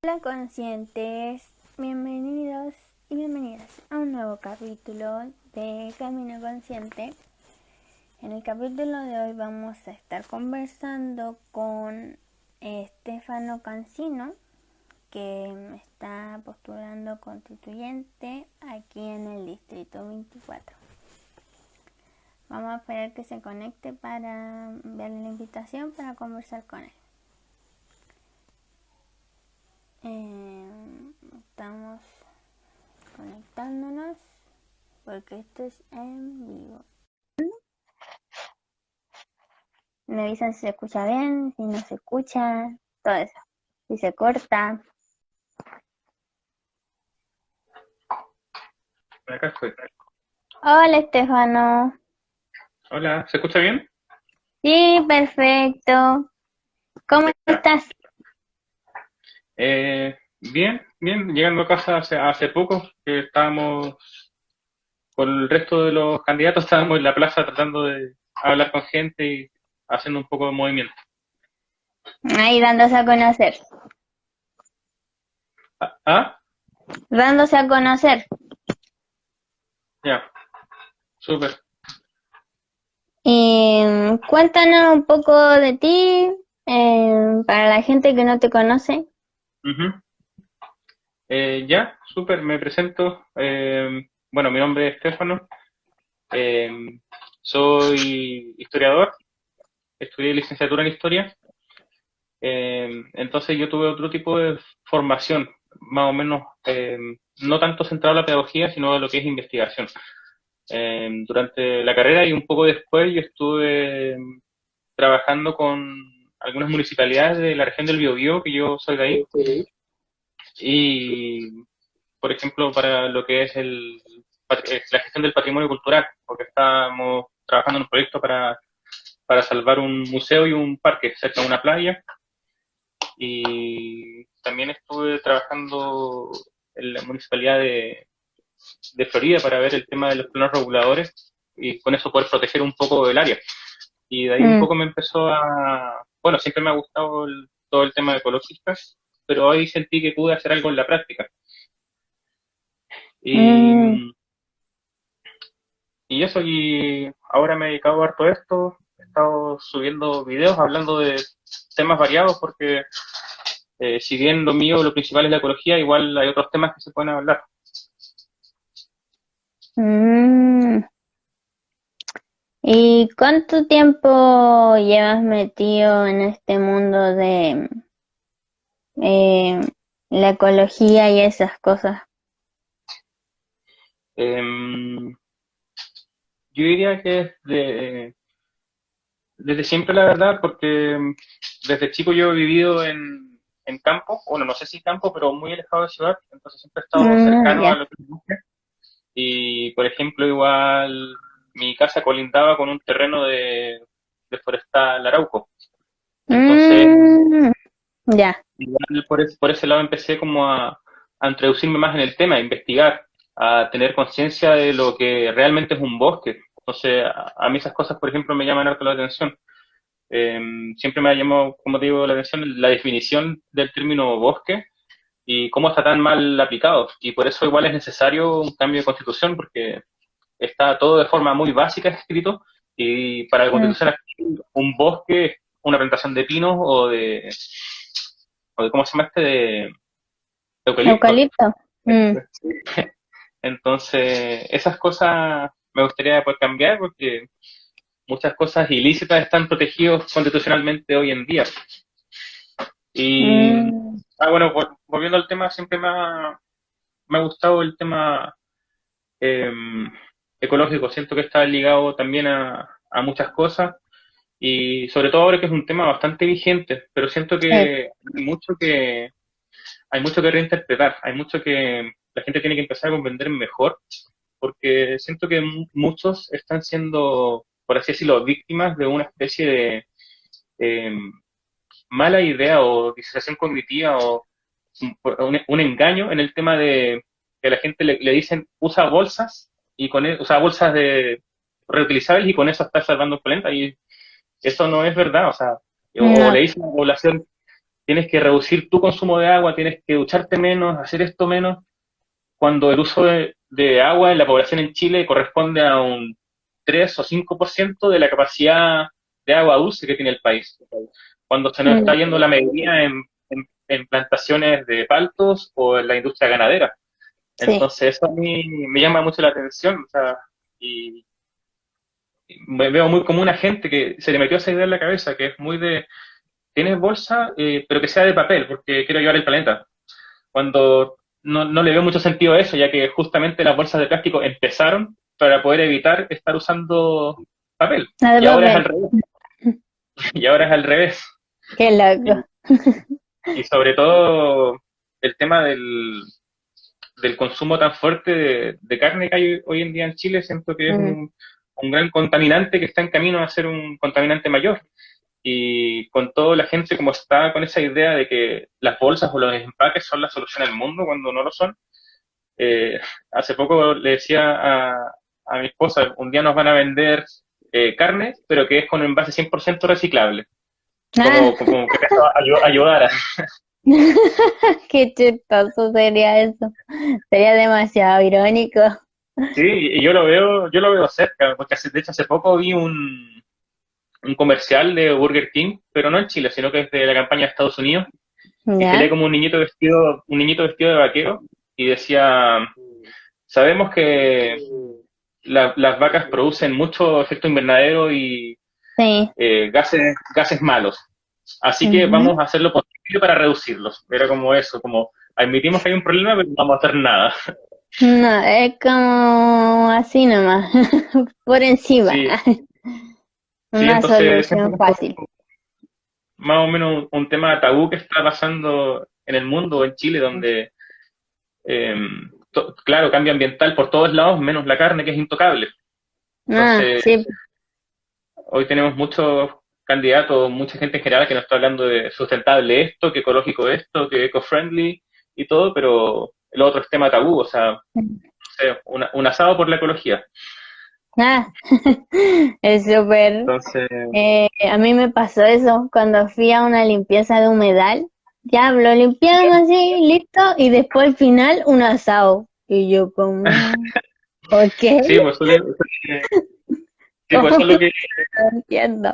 Hola conscientes, bienvenidos y bienvenidas a un nuevo capítulo de Camino Consciente. En el capítulo de hoy vamos a estar conversando con Stefano Cancino, que está postulando constituyente aquí en el distrito 24. Vamos a esperar que se conecte para enviarle la invitación para conversar con él. Estamos conectándonos porque esto es en vivo. Me avisan si se escucha bien, si no se escucha, todo eso. Si se corta. Acá estoy. Hola, Estefano. Hola, ¿se escucha bien? Sí, perfecto. ¿Cómo estás? Bien, llegando a casa hace poco, que estábamos con el resto de los candidatos, estábamos en la plaza tratando de hablar con gente y haciendo un poco de movimiento. Ahí dándose a conocer. ¿Ah? Dándose a conocer. Ya, súper. Y cuéntanos un poco de ti, para la gente que no te conoce. Ujú. Ya, súper, me presento. Bueno, mi nombre es Estefano. Eh, Soy historiador, estudié licenciatura en historia. Entonces yo tuve otro tipo de formación, más o menos, no tanto centrado en la pedagogía, sino en lo que es investigación. Durante la carrera y un poco después yo estuve trabajando con algunas municipalidades de la región del Biobío, que yo soy de ahí, y por ejemplo para lo que es la gestión del patrimonio cultural, porque estábamos trabajando en un proyecto para salvar un museo y un parque cerca de una playa. Y también estuve trabajando en la municipalidad de Florida para ver el tema de los planos reguladores y con eso poder proteger un poco el área. Y de ahí un Mm, poco me empezó bueno, siempre me ha gustado todo el tema de ecologistas, pero hoy sentí que pude hacer algo en la práctica. mm, Y, y eso, y ahora me he dedicado harto a esto, he estado subiendo videos hablando de temas variados porque si bien lo mío, lo principal es la ecología, igual hay otros temas que se pueden hablar. mm. ¿Y cuánto tiempo llevas metido en este mundo de eh, la ecología y esas cosas? Em, yo diría que desde siempre, la verdad, porque desde chico yo he vivido en campo, bueno, no sé si campo, pero muy alejado de ciudad, entonces siempre he estado cercano a Ya. lo que es bosque. Y, por ejemplo, igual mi casa colindaba con un terreno de forestal Arauco. Entonces, Mm, ya. igual por ese lado empecé como a introducirme más en el tema, a investigar, a tener conciencia de lo que realmente es un bosque. Entonces, a mí esas cosas, por ejemplo, me llaman harto la atención. Eh, Siempre me ha llamado, como te digo, la atención la definición del término bosque y cómo está tan mal aplicado. Y por eso igual es necesario un cambio de constitución, porque está todo de forma muy básica escrito y para la Mm, constitución un bosque es una plantación de pinos o de ¿cómo se llama este? De eucalipto. eucalipto. Mm, Entonces, esas cosas me gustaría poder cambiar porque muchas cosas ilícitas están protegidas constitucionalmente hoy en día. Y, mm, bueno, volviendo al tema, siempre me ha gustado el tema eh, ecológico. Siento que está ligado también a muchas cosas y sobre todo ahora que es un tema bastante vigente, pero siento sí. que hay mucho que reinterpretar, hay mucho que la gente tiene que empezar a comprender mejor, porque siento que muchos están siendo, por así decirlo, víctimas de una especie de eh, mala idea o disociación cognitiva o un engaño en el tema de que a la gente le dicen usa bolsas y usa bolsas de reutilizables y con eso está salvando el planeta y eso no es verdad, o sea, o No. le dicen a la población tienes que reducir tu consumo de agua, tienes que ducharte menos, hacer esto menos, cuando el uso de agua en la población en Chile corresponde a un 3 o 5% de la capacidad de agua dulce que tiene el país. Cuando se nos está Mm, yendo la mayoría en plantaciones de paltos o en la industria ganadera. sí, Entonces eso a mí me llama mucho la atención, o sea, y me veo muy como una gente que se le metió esa idea en la cabeza, que es muy de, tienes bolsa, pero que sea de papel, porque quiero ayudar al planeta. Cuando no le veo mucho sentido a eso, ya que justamente las bolsas de plástico empezaron para poder evitar estar usando papel. la de Y ahora es al papel. revés. Y ahora es al revés. Qué Y, loco. y sobre todo el tema del consumo tan fuerte de carne que hay hoy en día en Chile, siento que es Mm, un gran contaminante que está en camino a ser un contaminante mayor. Y con toda la gente como está con esa idea de que las bolsas o los empaques son la solución al mundo cuando no lo son. Eh, Hace poco le decía a mi esposa, un día nos van a vender carne, pero que es con envase 100% reciclable, ah, como que eso ayudara. qué chistoso sería eso. Sería demasiado irónico. Sí, y yo lo veo cerca, porque de hecho hace poco vi un comercial de Burger King, pero no en Chile, sino que es de la campaña de Estados Unidos, y ¿Ya? salía como un niñito vestido de vaquero, y decía, sabemos que las vacas producen mucho efecto invernadero y Sí. gases malos. Así que Ujú. vamos a hacer lo posible para reducirlos. Era como eso, como admitimos que hay un problema, pero no vamos a hacer nada. No, es como así nomás, por encima. Sí, sí, Una entonces siento solución que es como fácil. más o menos un tema tabú que está pasando en el mundo, en Chile, donde, eh, claro, cambio ambiental por todos lados, menos la carne, que es intocable. Ah, Entonces, sí. hoy tenemos muchos candidatos, mucha gente en general que nos está hablando de sustentable esto, que ecológico esto, que eco-friendly y todo, pero el otro es tema tabú, o sea, no sé, un asado por la ecología. Ah, es súper. Entonces, A mí me pasó eso cuando fui a una limpieza de humedal. Ya lo limpiaron así, listo, y después al final un asado. Y yo como, ok, sí, pues sí, pues ¿cómo eso es lo que que, no entiendo?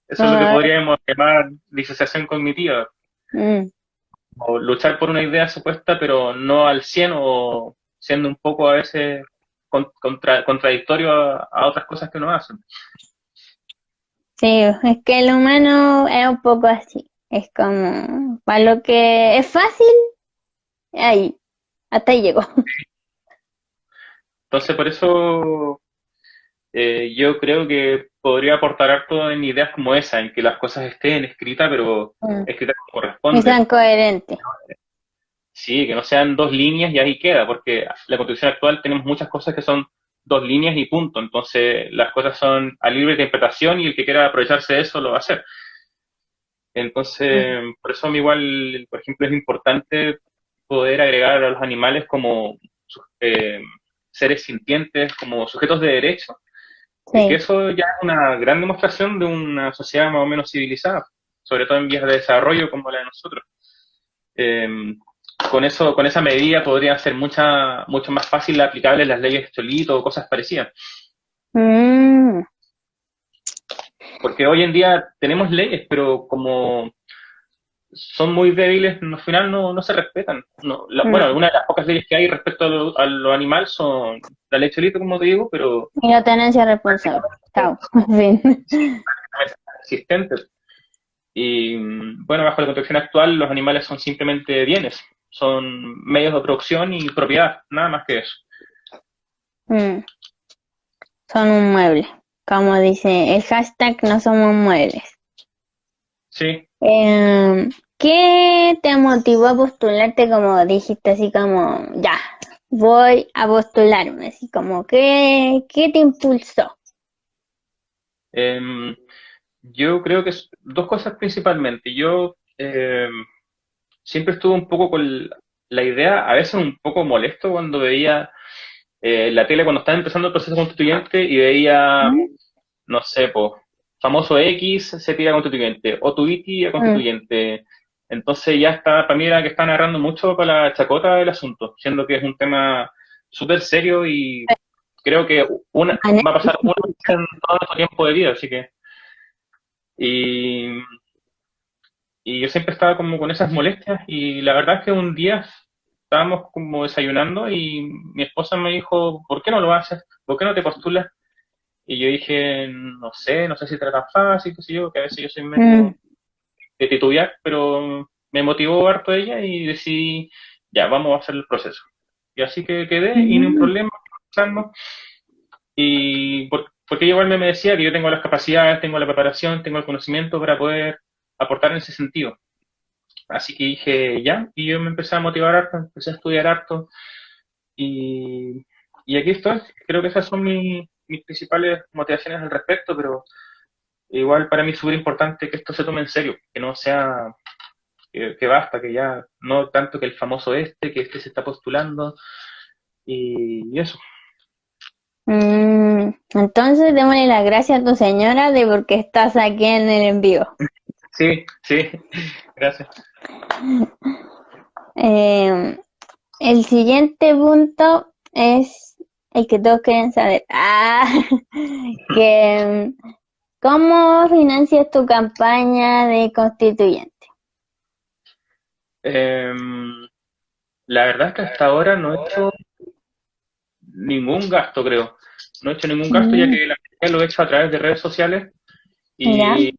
eso es lo que Ah, podríamos llamar disociación cognitiva, mm, o luchar por una idea supuesta, pero no al 100 o siendo un poco a veces contradictorio a otras cosas que uno hace. sí, es que el humano es un poco así. Es como, para lo que es fácil, ahí, hasta ahí llegó. Entonces, por eso yo creo que podría aportar harto en ideas como esa, en que las cosas estén escritas, pero Mm, escritas como y corresponde. sean coherentes. Sí, que no sean dos líneas y ahí queda, porque la Constitución actual tenemos muchas cosas que son dos líneas y punto. Entonces, las cosas son a libre interpretación y el que quiera aprovecharse de eso lo va a hacer. Mm, Entonces, por eso a mí igual, por ejemplo, es importante poder agregar a los animales como seres sintientes, como sujetos de derecho, y que sí. eso ya es una gran demostración de una sociedad más o menos civilizada, sobre todo en vías de desarrollo como la de nosotros. Eh, con eso, con esa medida podrían ser mucho más fácil aplicables las leyes Cholito o cosas parecidas. Mm, Porque hoy en día tenemos leyes, pero como son muy débiles, al final no se respetan. No, bueno, mm. una de las pocas leyes que hay respecto a lo animal son la ley Cholito, como te digo, pero Y la tenencia responsable. Chao. En fin. sí, existentes. Y bueno, bajo la concepción actual, los animales son simplemente bienes, son medios de producción y propiedad, nada más que eso. Mm, son un mueble. Como dice el hashtag, no somos muebles. Sí, ¿Qué te motivó a postularte como dijiste así como, ya, voy a postularme? Así como, ¿qué te impulsó? em, yo creo que dos cosas principalmente. Yo siempre estuve un poco con la idea, a veces un poco molesto cuando veía la tele cuando estaba empezando el proceso constituyente y veía, ¿Mm? no sé, pues, famoso X se tira constituyente, o Tuiti a Mm, constituyente. Entonces ya está, para mí era que está narrando mucho para la chacota del asunto, siendo que es un tema súper serio y creo que va a pasar una vez en todo nuestro tiempo de vida, así que... Y, y yo siempre estaba como con esas molestias y la verdad es que un día estábamos como desayunando y mi esposa me dijo, ¿por qué no lo haces? ¿Por qué no te postulas? Y yo dije, no sé si será tan fácil, qué sé yo, que a veces yo soy mm, medio de titubear, pero me motivó harto ella y decidí, ya, vamos a hacer el proceso. Y así que quedé y no hay mm, problema, porque ella igual me decía que yo tengo las capacidades, tengo la preparación, tengo el conocimiento para poder aportar en ese sentido. Así que dije, ya, y yo me empecé a motivar harto, empecé a estudiar harto, y, y aquí estoy. Creo que esas son mis principales motivaciones al respecto, pero igual para mí es súper importante que esto se tome en serio, que no sea, que basta, que ya, no tanto que el famoso que este se está postulando, y eso. Entonces, démosle las gracias a tu señora de porque estás aquí en el envío. Sí, sí, gracias. Eh, el siguiente punto es el que todos quieren saber. Que ¿cómo financias tu campaña de constituyente? Em, la verdad es que hasta ahora no he hecho ningún gasto, creo. No he hecho ningún gasto ya Mm, que la mayoría lo he hecho a través de redes sociales ¿Ya? y,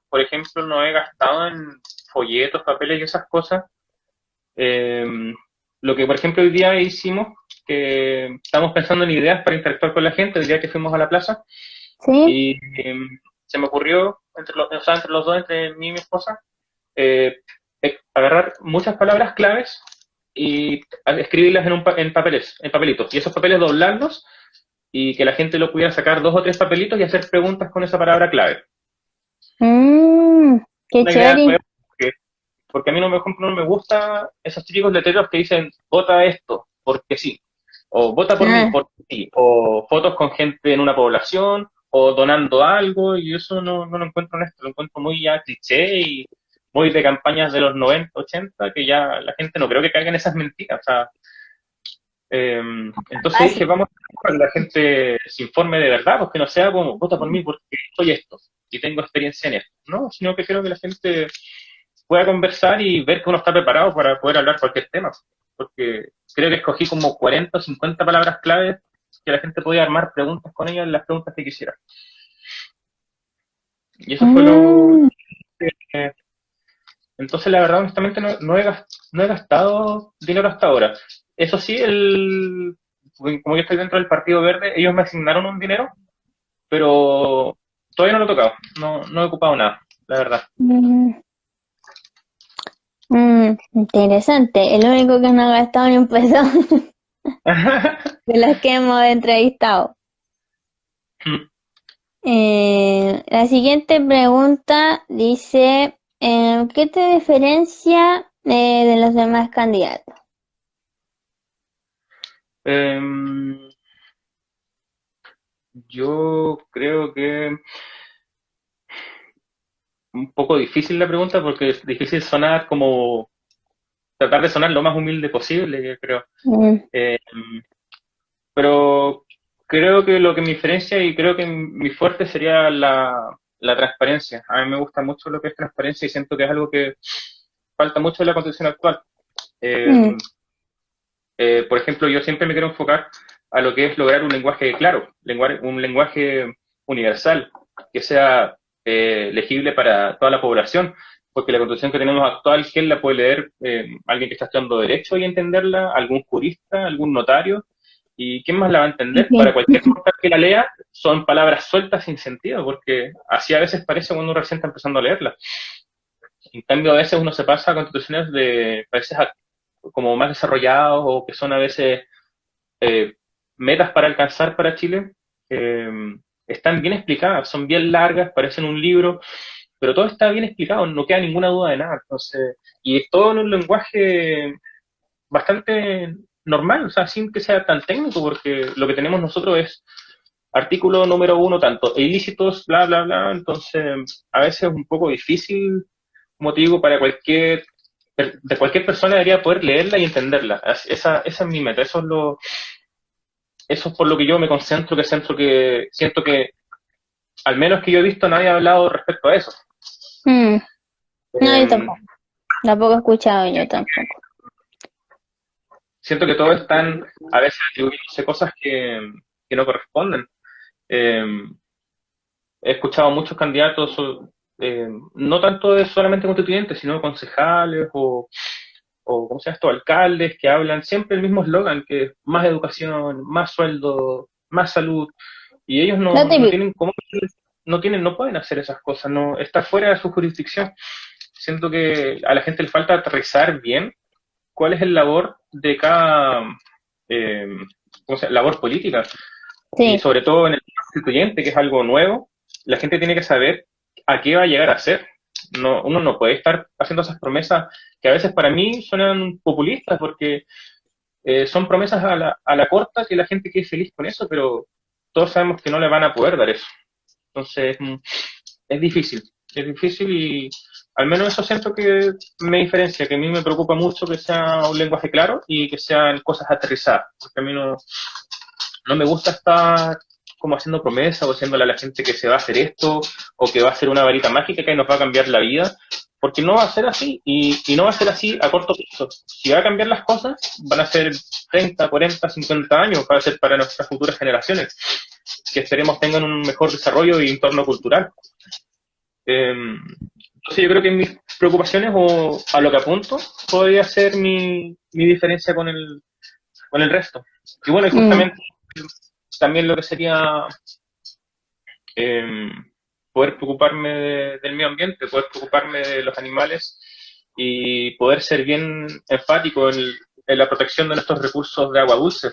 por ejemplo, no he gastado en folletos, papeles y esas cosas. Eh, lo que, por ejemplo, hoy día hicimos, que estamos pensando en ideas para interactuar con la gente, el día que fuimos a la plaza, ¿Sí? y se me ocurrió, o sea, entre los dos, entre mí y mi esposa, eh, agarrar muchas palabras claves y escribirlas en papeles, en papelitos, y esos papeles doblarlos y que la gente lo pudiera sacar dos o tres papelitos y hacer preguntas con esa palabra clave. Mm, qué Una idea chévere. nueva, porque a mí no me, por ejemplo, no me gusta esos típicos letreros que dicen vota esto, porque sí, o vota por mí, Ah, porque sí, o fotos con gente en una población, o donando algo, y eso no lo encuentro honesto, lo encuentro muy ya cliché y muy de campañas de los 90 80 que ya la gente no creo que caiga en esas mentiras. O sea, entonces dije, fácil. vamos a que la gente se informe de verdad, pues que no sea como vota por mí porque soy esto y tengo experiencia en esto, ¿no? Sino que creo que la gente pueda conversar y ver que uno está preparado para poder hablar cualquier tema. Porque creo que escogí como 40 o 50 palabras claves que la gente podía armar preguntas con ellas, las preguntas que quisiera. Y eso fue lo... Mm, eh, entonces, la verdad, honestamente, no he gastado dinero hasta ahora. Eso sí, como yo estoy dentro del Partido Verde, ellos me asignaron un dinero, pero todavía no lo he tocado. No he ocupado nada, la verdad. mm, interesante. El único que no ha gastado ni un peso de los que hemos entrevistado. La siguiente pregunta dice, ¿qué te diferencia de los demás candidatos? Em, yo creo que un poco difícil la pregunta porque es difícil sonar como tratar de sonar lo más humilde posible, yo creo. Mm, Eh, pero creo que lo que me diferencia y creo que mi fuerte sería la transparencia. A mí me gusta mucho lo que es transparencia y siento que es algo que falta mucho en la constitución actual. Eh, mm, por ejemplo, yo siempre me quiero enfocar a lo que es lograr un lenguaje claro, un lenguaje universal, que sea legible para toda la población, porque la constitución que tenemos actual, ¿quién la puede leer? Alguien que está estudiando derecho y entenderla, algún jurista, algún notario, ¿y quién más la va a entender? Para sí. cualquier mortal que la lea, son palabras sueltas sin sentido, porque así a veces parece cuando uno recién está empezando a leerla. En cambio, a veces uno se pasa a constituciones de países como más desarrollados o que son a veces eh, metas para alcanzar para Chile, eh, están bien explicadas, son bien largas, parecen un libro, pero todo está bien explicado, no queda ninguna duda de nada. Entonces, y es todo en un lenguaje bastante normal, o sea, sin que sea tan técnico, porque lo que tenemos nosotros es artículo número uno, tanto, ilícitos, bla, bla, bla. Entonces, a veces es un poco difícil, como te digo, para de cualquier persona debería poder leerla y entenderla. Esa es mi meta, eso es por lo que yo me concentro, que siento que, al menos que yo he visto, nadie ha hablado respecto a eso. Mm. No, yo Eh, tampoco. Tampoco he escuchado yo tampoco. Siento que todos están a veces atribuyéndose cosas que no corresponden. Eh, He escuchado muchos candidatos, no tanto de solamente constituyentes, sino concejales o ¿cómo se llama esto? Alcaldes que hablan siempre el mismo eslogan, que es más educación, más sueldo, más salud, y ellos Lo no típico. tienen cómo, no pueden hacer esas cosas, no, está fuera de su jurisdicción. Siento que a la gente le falta aterrizar bien cuál es el labor de cada eh, ¿cómo se llama? Labor política. Y Sí, sobre todo en el constituyente, que es algo nuevo, la gente tiene que saber a qué va a llegar a ser. No, uno no puede estar haciendo esas promesas que a veces para mí suenan populistas, porque son promesas a la corta que la gente quede feliz con eso, pero todos sabemos que no le van a poder dar eso. Entonces, es difícil y al menos eso siento que me diferencia, que a mí me preocupa mucho que sea un lenguaje claro y que sean cosas aterrizadas, porque a mí no me gusta estar como haciendo promesas o haciéndole a la gente que se va a hacer esto o que va a ser una varita mágica que nos va a cambiar la vida, porque no va a ser así y no va a ser así a corto plazo. Si va a cambiar las cosas, van a ser 30, 40, 50 años, va a ser para nuestras futuras generaciones, que esperemos tengan un mejor desarrollo y entorno cultural. Entonces yo creo que mis preocupaciones o a lo que apunto podría ser mi diferencia con el resto. Y bueno, y mm, justamente también lo que sería eh, poder preocuparme del medio ambiente, poder preocuparme de los animales y poder ser bien enfático en la protección de nuestros recursos de agua dulce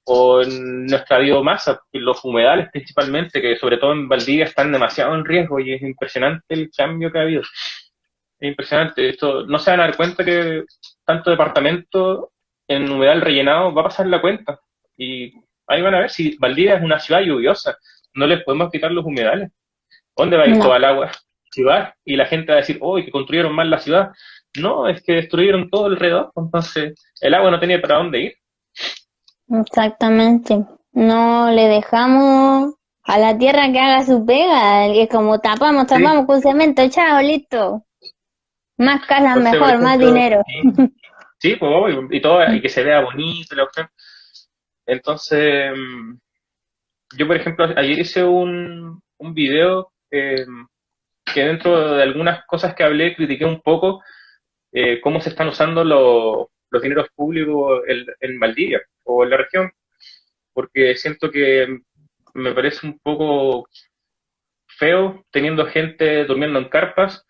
o en nuestra biomasa, en los humedales principalmente, que sobre todo en Valdivia están demasiado en riesgo y es impresionante el cambio que ha habido. Es impresionante. Esto, no se van a dar cuenta que tanto departamento en humedal rellenado va a pasar la cuenta. Y ahí van a ver si Valdivia es una ciudad lluviosa. No les podemos quitar los humedales. ¿Dónde va a ir no, toda el agua? Ciudad. Y la gente va a decir, oh, que construyeron mal la ciudad. No, es que destruyeron todo alrededor. Entonces, el agua no tenía para dónde ir. exactamente. No le dejamos a la tierra que haga su pega. Y es como tapamos, Sí. tapamos con cemento, chao, listo. Más casas Entonces, por mejor, más ejemplo, dinero. sí, pues, obvio, y todo, y que se vea bonito la opción. Entonces, yo, por ejemplo, ayer hice un video que dentro de algunas cosas que hablé critiqué un poco cómo se están usando los dineros públicos en Valdivia o en la región, porque siento que me parece un poco feo teniendo gente durmiendo en carpas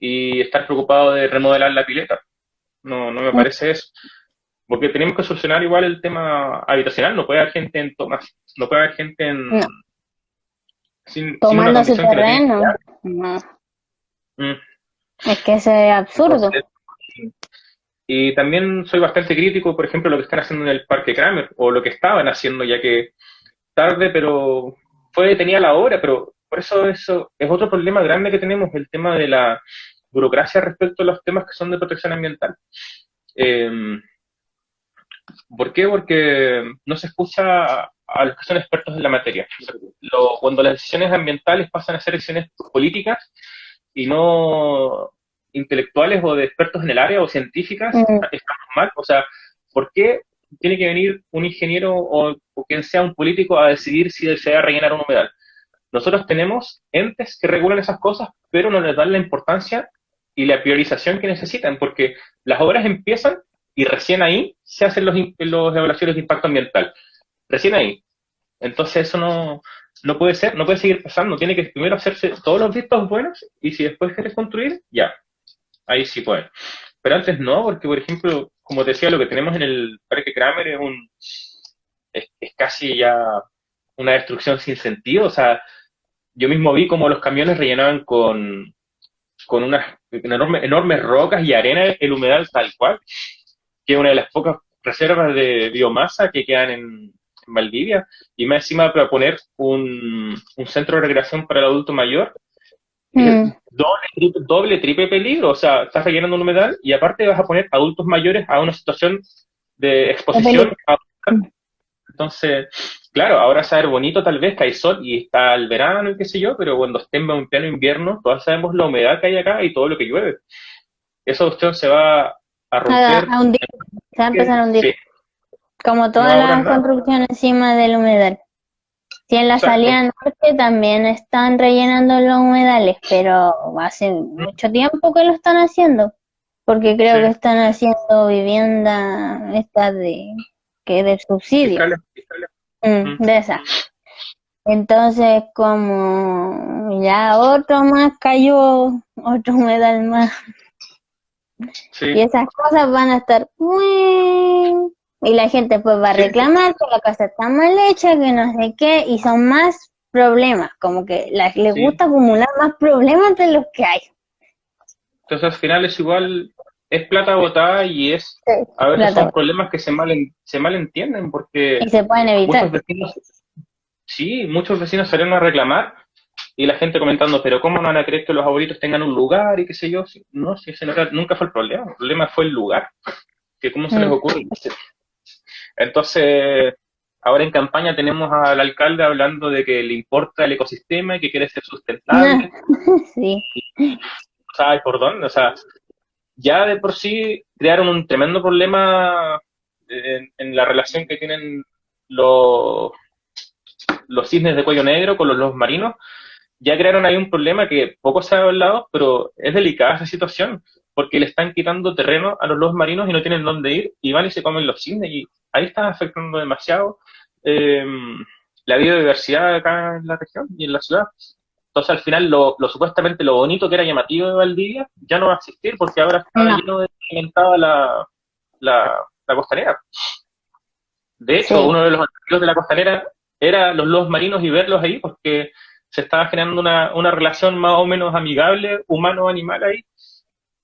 y estar preocupado de remodelar la pileta. No me parece eso. Porque tenemos que solucionar igual el tema habitacional. No puede haber gente en tomas, no puede haber gente No, sin una tomando su condición que la tiene que terreno. dar. No, Mm. es que eso es absurdo. Entonces, y también soy bastante crítico, por ejemplo, lo que están haciendo en el Parque Kramer, o lo que estaban haciendo, ya que tarde, pero tenía la hora, pero por eso es otro problema grande que tenemos, el tema de la burocracia respecto a los temas que son de protección ambiental. Eh, ¿Por qué? Porque no se escucha a los que son expertos en la materia. Cuando las decisiones ambientales pasan a ser decisiones políticas y no intelectuales o de expertos en el área o científicas, Mm, estamos mal. O sea, ¿por qué tiene que venir un ingeniero o quien sea un político a decidir si se va a rellenar un humedal? Nosotros tenemos entes que regulan esas cosas, pero no les dan la importancia y la priorización que necesitan, porque las obras empiezan y recién ahí se hacen los evaluaciones de impacto ambiental. Recién ahí. Entonces eso no puede ser, no puede seguir pasando. Tiene que primero hacerse todos los vistos buenos y si después quieres construir, ya, ahí sí pueden. Pero antes no, porque por ejemplo, como te decía, lo que tenemos en el Parque Kramer es casi ya una destrucción sin sentido. O sea, yo mismo vi como los camiones rellenaban con unas enormes rocas y arena el humedal tal cual, que es una de las pocas reservas de biomasa que quedan Valdivia, y más encima para poner un centro de recreación para el adulto mayor, es Mm, doble, triple peligro. O sea, estás rellenando un humedal y aparte vas a poner adultos mayores a una situación de qué exposición. peligro. Mm. Entonces, claro, ahora se va a ver bonito tal vez que hay sol y está el verano y qué sé yo, pero cuando estemos en pleno invierno, todos sabemos la humedad que hay acá y todo lo que llueve. Esa cuestión se va a romper, A hundir, se va a empezar a hundir. sí, Como no toda va a durar la nada. construcción encima del humedal. Sí, en la Exacto. salida norte también están rellenando los humedales, pero hace mucho tiempo que lo están haciendo, porque Sí, creo que están haciendo vivienda esta de subsidio, fiscales, fiscales. de esa. Entonces, como ya otro más cayó, otro humedal más, y Sí, esas cosas van a estar muy... Y la gente pues va a sí. reclamar que la casa está mal hecha, que no sé qué, y son más problemas, como que les Sí. gusta acumular más problemas de los que hay. Entonces al final es igual, es plata botada y es, Sí, a veces son plata. problemas que se malentienden porque Y se pueden muchos evitar. vecinos, sí, muchos vecinos salieron a reclamar y la gente comentando, pero ¿cómo no van a creer que los abuelitos tengan un lugar y qué sé yo? No, si ese nunca fue el problema fue el lugar, que cómo se les Mm. ocurre. Entonces, ahora en campaña tenemos al alcalde hablando de que le importa el ecosistema y que quiere ser sustentable, Sí. ¿sabes por dónde? O sea, ya de por sí crearon un tremendo problema en la relación que tienen los, los cisnes de cuello negro con los lobos marinos. Ya crearon ahí un problema que poco se ha hablado, pero es delicada esa situación, porque le están quitando terreno a los lobos marinos y no tienen dónde ir, y van y se comen los cisnes, y ahí está afectando demasiado eh, la biodiversidad acá en la región y en la ciudad. Entonces, al final, lo supuestamente lo bonito que era llamativo de Valdivia ya no va a existir porque ahora está No, lleno de cimentada la costanera. De hecho, sí. uno de los objetivos de la costanera era los lobos marinos y verlos ahí porque se estaba generando una relación más o menos amigable, humano-animal ahí.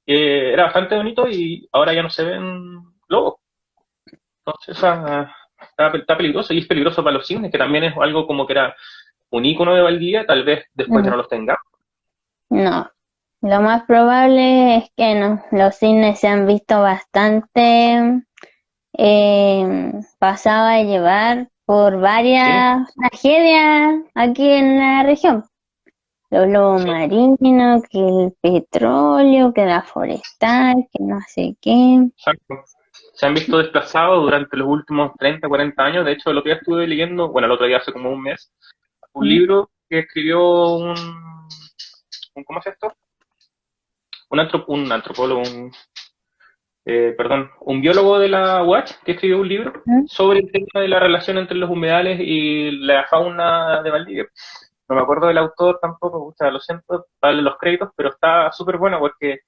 Era bastante bonito y ahora ya no se ven lobos. Entonces, está peligroso y es peligroso para los cisnes, que también es algo como que era un ícono de Valdivia, tal vez después ya Mm, no los tengamos. no. Lo más probable es que no. Los cisnes se han visto bastante pasados a llevar por Sí, varias tragedias aquí en la región. Los lobos sí, marinos, que el petróleo, que la forestal, que no sé qué. exacto. Se han visto desplazados durante los últimos 30, 40 años. De hecho, el otro día estuve leyendo, bueno, el otro día hace como un mes, un Mm, libro que escribió ¿cómo es esto? Un antropólogo, perdón, un biólogo de la UACH que escribió un libro mm. sobre el tema de la relación entre los humedales y la fauna de Valdivia. No me acuerdo del autor tampoco, o sea, lo siento, darle los créditos, pero está súper bueno porque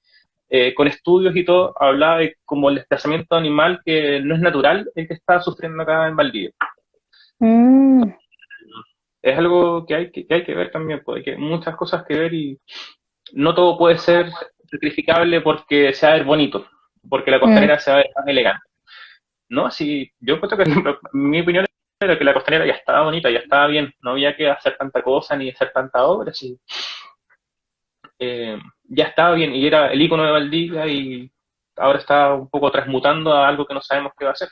con estudios y todo hablaba de como el desplazamiento animal que no es natural el que está sufriendo acá en Valdivia. Mm, Es algo que hay que ver también, porque hay muchas cosas que ver y no todo puede ser sacrificable porque se va a ver bonito, porque la mm. costanera se va a ver más elegante. No, sí, yo encuentro que mi opinión era que la costanera ya estaba bonita, ya estaba bien, no había que hacer tanta cosa ni hacer tanta obra, sí. Ya estaba bien y era el icono de Valdivia y ahora está un poco transmutando a algo que no sabemos qué va a ser.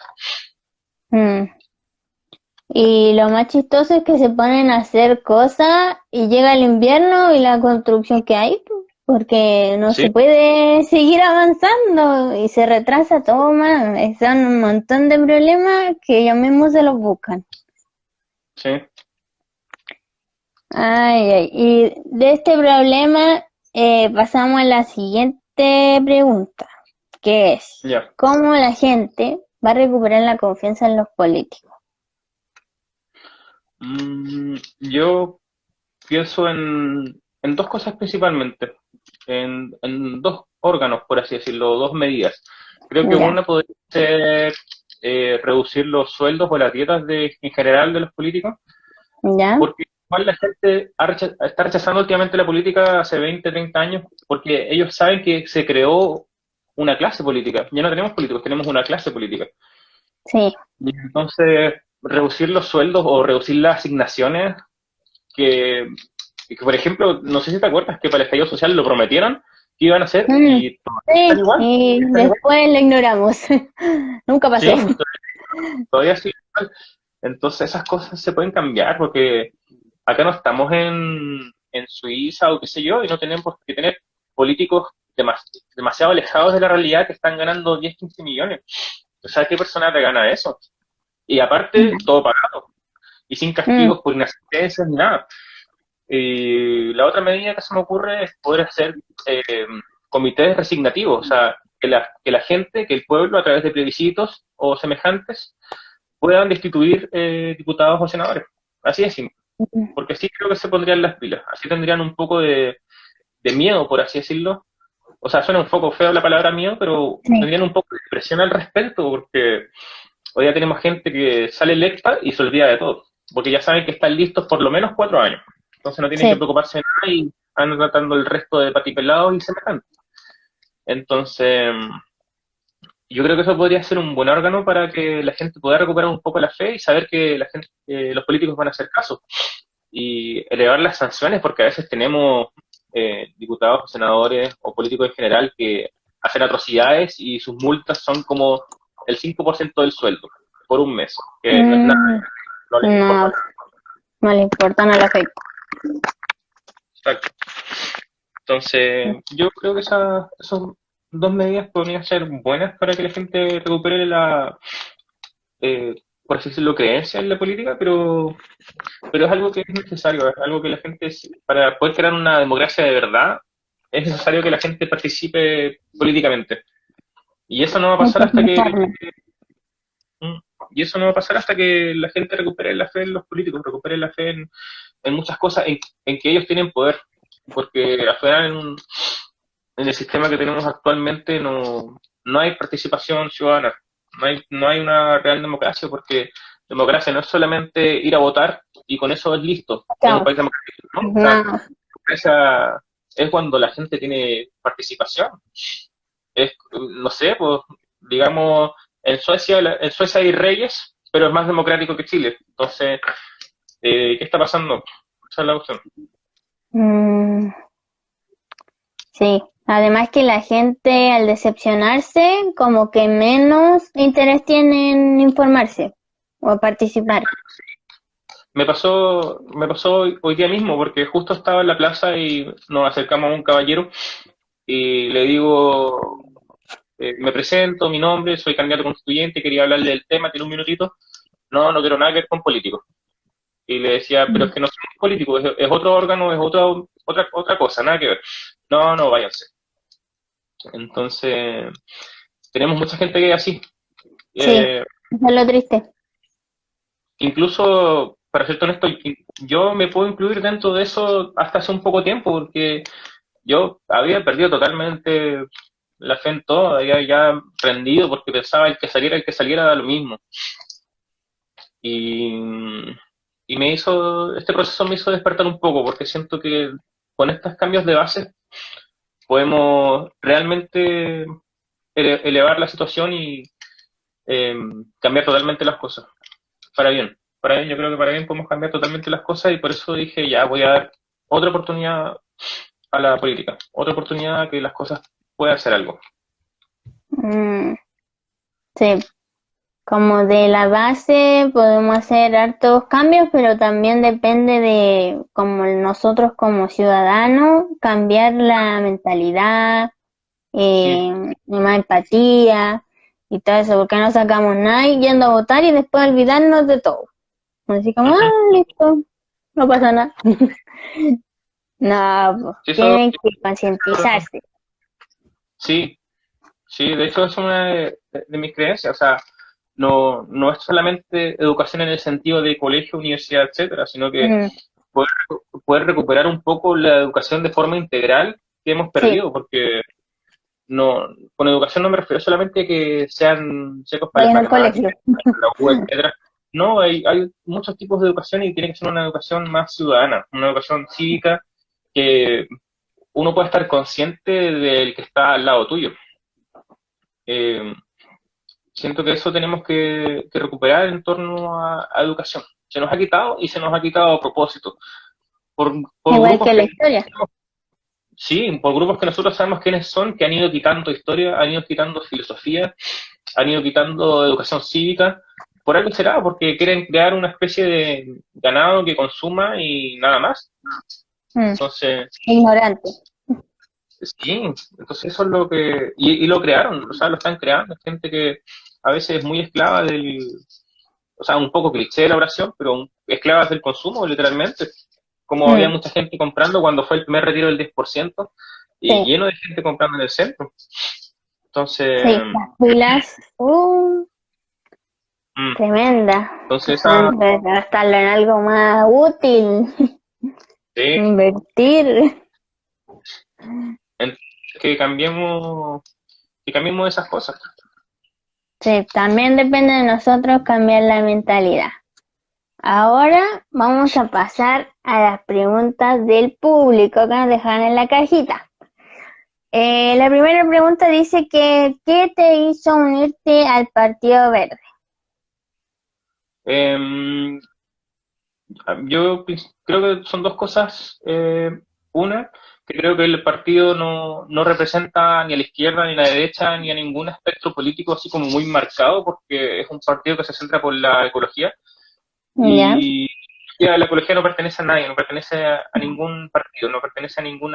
Mm. Y lo más chistoso es que se ponen a hacer cosas y llega el invierno y la construcción que hay, pues, porque no Sí, se puede seguir avanzando y se retrasa todo más. Son un montón de problemas que ellos mismos se los buscan. sí, Ay, ay. Y de este problema pasamos a la siguiente pregunta, que es, ya. ¿cómo la gente va a recuperar la confianza en los políticos? Yo pienso en dos cosas principalmente, en dos órganos, por así decirlo, dos medidas. Creo que Ya, una podría ser reducir los sueldos o las dietas en general de los políticos, ya, porque igual la gente está rechazando últimamente la política hace 20, 30 años, porque ellos saben que se creó una clase política. Ya no tenemos políticos, tenemos una clase política. sí. Y entonces reducir los sueldos o reducir las asignaciones que, por ejemplo, no sé si te acuerdas que para el estallido social lo prometieron que iban a hacer Mm, y sí, están igual, y están igual. después lo ignoramos. Nunca Sí, pasó. todavía sí. Entonces esas cosas se pueden cambiar porque acá no estamos en Suiza o qué sé yo y no tenemos por qué tener políticos demasiado alejados de la realidad que están ganando 10 15 millones. O sea, ¿qué persona te gana eso? Y aparte, todo pagado y sin Mm, castigos por inasistencias ni nada. Y la otra medida que se me ocurre es poder hacer eh, comités resignativos, o sea, que la gente, que el pueblo, a través de plebiscitos o semejantes, puedan destituir diputados o senadores. Así es simple. mm, Porque así creo que se pondrían las pilas. Así tendrían un poco de miedo, por así decirlo. O sea, suena un poco feo la palabra miedo, pero sí, tendrían un poco de presión al respecto, porque hoy ya tenemos gente que sale electa y se olvida de todo. Porque ya saben que están listos por lo menos 4 años. Entonces no tienen que sí. preocuparse de nada y andan tratando el resto de patipelados y semejantes. Entonces, yo creo que eso podría ser un buen órgano para que la gente pueda recuperar un poco la fe y saber que la gente, los políticos van a hacer caso y elevar las sanciones, porque a veces tenemos diputados o senadores o políticos en general que hacen atrocidades y sus multas son como el 5% del sueldo por un mes, que no es nada, Mm, no les importa no, nada. no le importan a la fe. Exacto. Entonces, yo creo que esas dos medidas podrían ser buenas para que la gente recupere por así decirlo, creencia en la política, pero es algo que es necesario, es algo que la gente, para poder crear una democracia de verdad, es necesario que la gente participe políticamente. Y eso no va a Hay pasar que hasta que, escucharlo. mm, y eso no va a pasar hasta que la gente recupere la fe en los políticos, recupere la fe en muchas cosas, en que ellos tienen poder. Porque al final en el sistema que tenemos actualmente no hay participación ciudadana, no hay una real democracia, porque democracia no es solamente ir a votar y con eso es listo, es un Chao. país democrático, ¿no? O sea, No, democracia es cuando la gente tiene participación. Es, no sé, pues, digamos, en Suecia hay reyes, pero es más democrático que Chile. Entonces, ¿qué está pasando? Esa es la cuestión. mm, sí. Además que la gente al decepcionarse como que menos interés tiene en informarse o participar. Me pasó hoy día mismo, porque justo estaba en la plaza y nos acercamos a un caballero y le digo, me presento, mi nombre, soy candidato constituyente, quería hablarle del tema, tiene un minutito. No, no quiero nada que ver con políticos. Y le decía, pero es que no somos políticos, es otro órgano, es otra cosa, nada que ver. No, no, váyanse. Entonces, tenemos mucha gente que es así. Sí, Eh, eso es lo triste. Incluso, para ser honesto, yo me puedo incluir dentro de eso hasta hace un poco tiempo, porque yo había perdido totalmente la fe en todo, había ya rendido porque pensaba el que saliera da lo mismo. Y, este proceso me hizo despertar un poco, porque siento que con estos cambios de base podemos realmente elevar la situación y eh, cambiar totalmente las cosas. Para bien. Para bien, yo creo que para bien podemos cambiar totalmente las cosas y por eso dije, ya voy a dar otra oportunidad a la política, otra oportunidad a que las cosas puedan hacer algo. Mm, sí, como de la base podemos hacer hartos cambios, pero también depende de como nosotros como ciudadanos cambiar la mentalidad, Sí, más empatía y todo eso, porque no sacamos nada y yendo a votar y después olvidarnos de todo. Así como, ujú. listo, no pasa nada. No, pues, Sí, tienen que concientizarse. sí, sí, de hecho es una de mis creencias, o sea, no es solamente educación en el sentido de colegio, universidad, etcétera, sino que Mm, poder, poder recuperar un poco la educación de forma integral que hemos sí, perdido, porque no, con educación no me refiero solamente a que sean secos para las vayan al matemáticas, colegio. la U, etcétera. No, hay muchos tipos de educación y tiene que ser una educación más ciudadana, una educación cívica que uno pueda estar consciente del que está al lado tuyo. Eh, Siento que eso tenemos que recuperar en torno a educación. Se nos ha quitado y se nos ha quitado a propósito. Por, por Igual grupos que que, la historia. sí, por grupos que nosotros sabemos quiénes son, que han ido quitando historia, han ido quitando filosofía, han ido quitando educación cívica. Por algo será, porque quieren crear una especie de ganado que consuma y nada más. Mm, Entonces, ignorante. sí, entonces eso es lo que... Y lo crearon, o sea, lo están creando. Gente que a veces es muy esclava del... O sea, un poco cliché de la oración, pero esclavas del consumo, literalmente. Como había Mm, mucha gente comprando cuando fue el primer retiro del 10% y sí, lleno de gente comprando en el centro. Entonces, sí, las filas, mm, tremenda. entonces esa, Antes de gastarlo en algo más útil, sí, invertir. en- que cambiemos esas cosas. Sí, también depende de nosotros cambiar la mentalidad. Ahora vamos a pasar a las preguntas del público que nos dejan en la cajita. La primera pregunta dice que ¿qué te hizo unirte al Partido Verde? Em, yo creo que son dos cosas. Una, que creo que el partido no representa ni a la izquierda, ni a la derecha, ni a ningún espectro político así como muy marcado, porque es un partido que se centra por la ecología. ¿Ya? Y ya la ecología no pertenece a nadie, no pertenece a ningún partido, no pertenece a ningún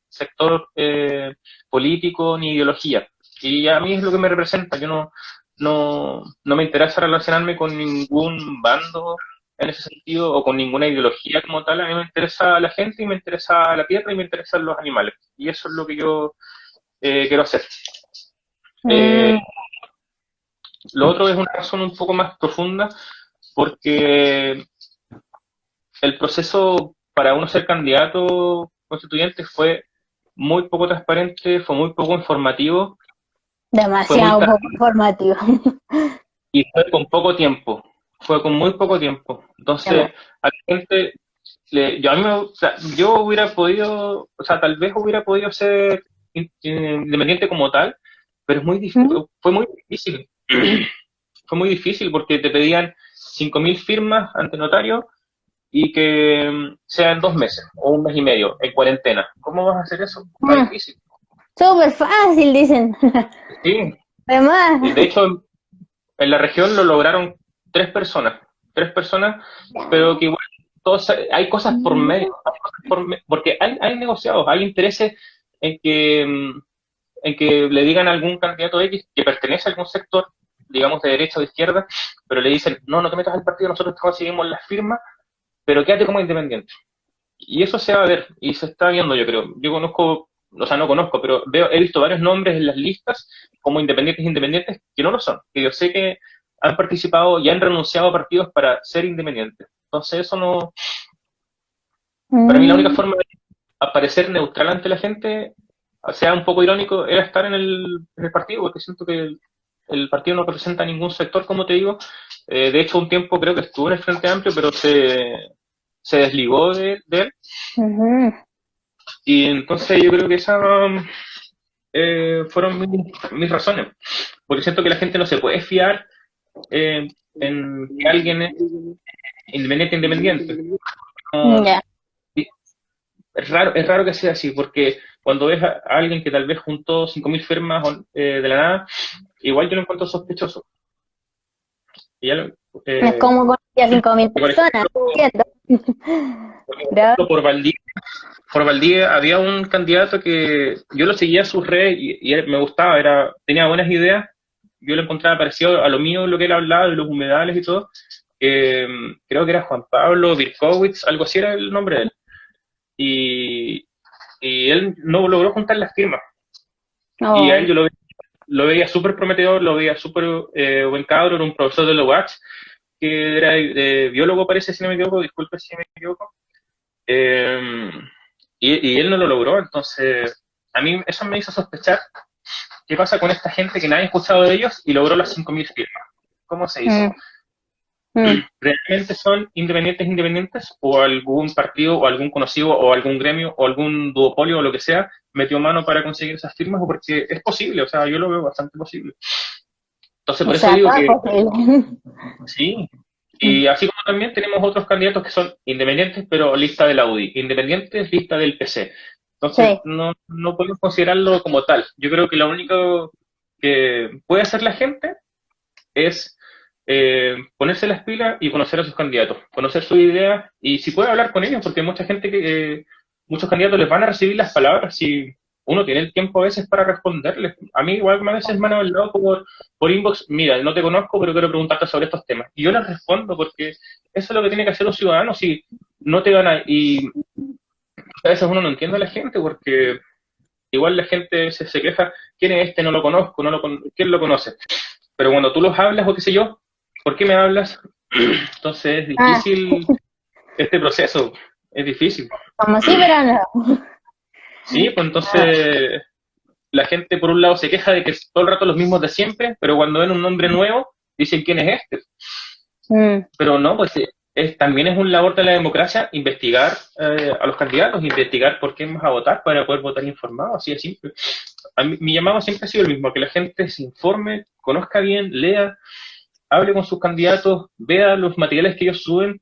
sector político ni ideología. Y a mí es lo que me representa. Yo no me interesa relacionarme con ningún bando en ese sentido o con ninguna ideología como tal. A mí me interesa la gente y me interesa la tierra y me interesan los animales. Y eso es lo que yo quiero hacer. Eh, Mm, lo otro es una razón un poco más profunda porque el proceso para uno ser candidato constituyente fue muy poco transparente, fue muy poco informativo, fue muy demasiado poco tardío informativo. y fue con poco tiempo, fue con muy poco tiempo. Entonces, a la gente, yo, a mí o sea, yo hubiera podido, o sea, tal vez hubiera podido ser independiente como tal, pero es muy ¿Mm? fue muy difícil. Fue muy difícil porque te pedían 5.000 firmas ante notario y que sea en 2 meses o un mes y medio en cuarentena. ¿Cómo vas a hacer eso? Está Mm, difícil. súper fácil, dicen. Sí, y Además, de hecho en la región lo lograron tres personas, pero que igual todos, hay cosas por medio, porque hay negociados, hay intereses en que, en que le digan a algún candidato X que pertenece a algún sector, digamos de derecha o de izquierda, pero le dicen, no te metas al partido, nosotros conseguimos las firmas, pero quédate como independiente. Y eso se va a ver, y se está viendo, yo creo. Yo conozco, o sea, no conozco, pero he visto varios nombres en las listas como independientes que no lo son, que yo sé que han participado y han renunciado a partidos para ser independientes. Entonces eso no, para mí la única mm, forma de aparecer neutral ante la gente, sea un poco irónico, era estar en el partido, porque siento que el partido no representa ningún sector, como te digo. De hecho, un tiempo creo que estuvo en el Frente Amplio, pero se desligó de él. ujú. Y entonces yo creo que esas fueron mis razones. Porque siento que la gente no se puede fiar en que alguien es independiente. No, Ya. es raro que sea así, porque cuando ves a alguien que tal vez juntó 5.000 firmas de la nada, igual yo lo encuentro sospechoso. Y ya Es como conocí a 5.000 por personas, ¿cierto? Pero, ejemplo, por Valdivia había un candidato que yo lo seguía a sus redes y me gustaba, tenía buenas ideas, yo lo encontraba parecido a lo mío, lo que él hablaba de los humedales y todo, que creo que era Juan Pablo Birkowitz, algo así era el nombre de él, y, y él no logró juntar las firmas, y a él no. yo lo veía súper prometedor, lo veía súper buen cabro, era un profesor de la UACH, que era biólogo parece, si no me equivoco, disculpe si me equivoco, eh, y él no lo logró, entonces a mí eso me hizo sospechar qué pasa con esta gente que nadie ha escuchado de ellos y logró las 5.000 firmas. ¿Cómo se hizo? Mm, mm, ¿Realmente son independientes o algún partido o algún conocido o algún gremio o algún duopolio o lo que sea metió mano para conseguir esas firmas o porque es posible? O sea, yo lo veo bastante posible. Entonces, O por eso sea, digo todo es que posible. sí. Y así como también tenemos otros candidatos que son independientes, pero lista de la UDI, independientes, lista del PC. Entonces, Sí. no podemos considerarlo como tal. Yo creo que lo único que puede hacer la gente es ponerse las pilas y conocer a sus candidatos, conocer sus ideas y si puede hablar con ellos, porque hay mucha gente muchos candidatos les van a recibir las palabras si uno tiene el tiempo a veces para responderles. A mí igual a veces me han hablado por inbox, mira, no te conozco, pero quiero preguntarte sobre estos temas. Y yo les respondo porque eso es lo que tiene que hacer un ciudadano si no te van a... Y a veces uno no entiende a la gente porque igual la gente se queja, ¿quién es este? No lo conozco, ¿quién lo conoce? Pero cuando tú los hablas o qué sé yo, ¿por qué me hablas? Entonces es Ah, difícil este proceso, es difícil. como sí, pero no. Sí, pues Ah, entonces la gente por un lado se queja de que es todo el rato los mismos de siempre, pero cuando ven un nombre nuevo, dicen quién es este. mm, Pero no, pues también es un labor de la democracia investigar a los candidatos, investigar por qué vamos a votar para poder votar informado, así de simple. Mi llamado siempre ha sido el mismo, que la gente se informe, conozca bien, lea, hable con sus candidatos, vea los materiales que ellos suben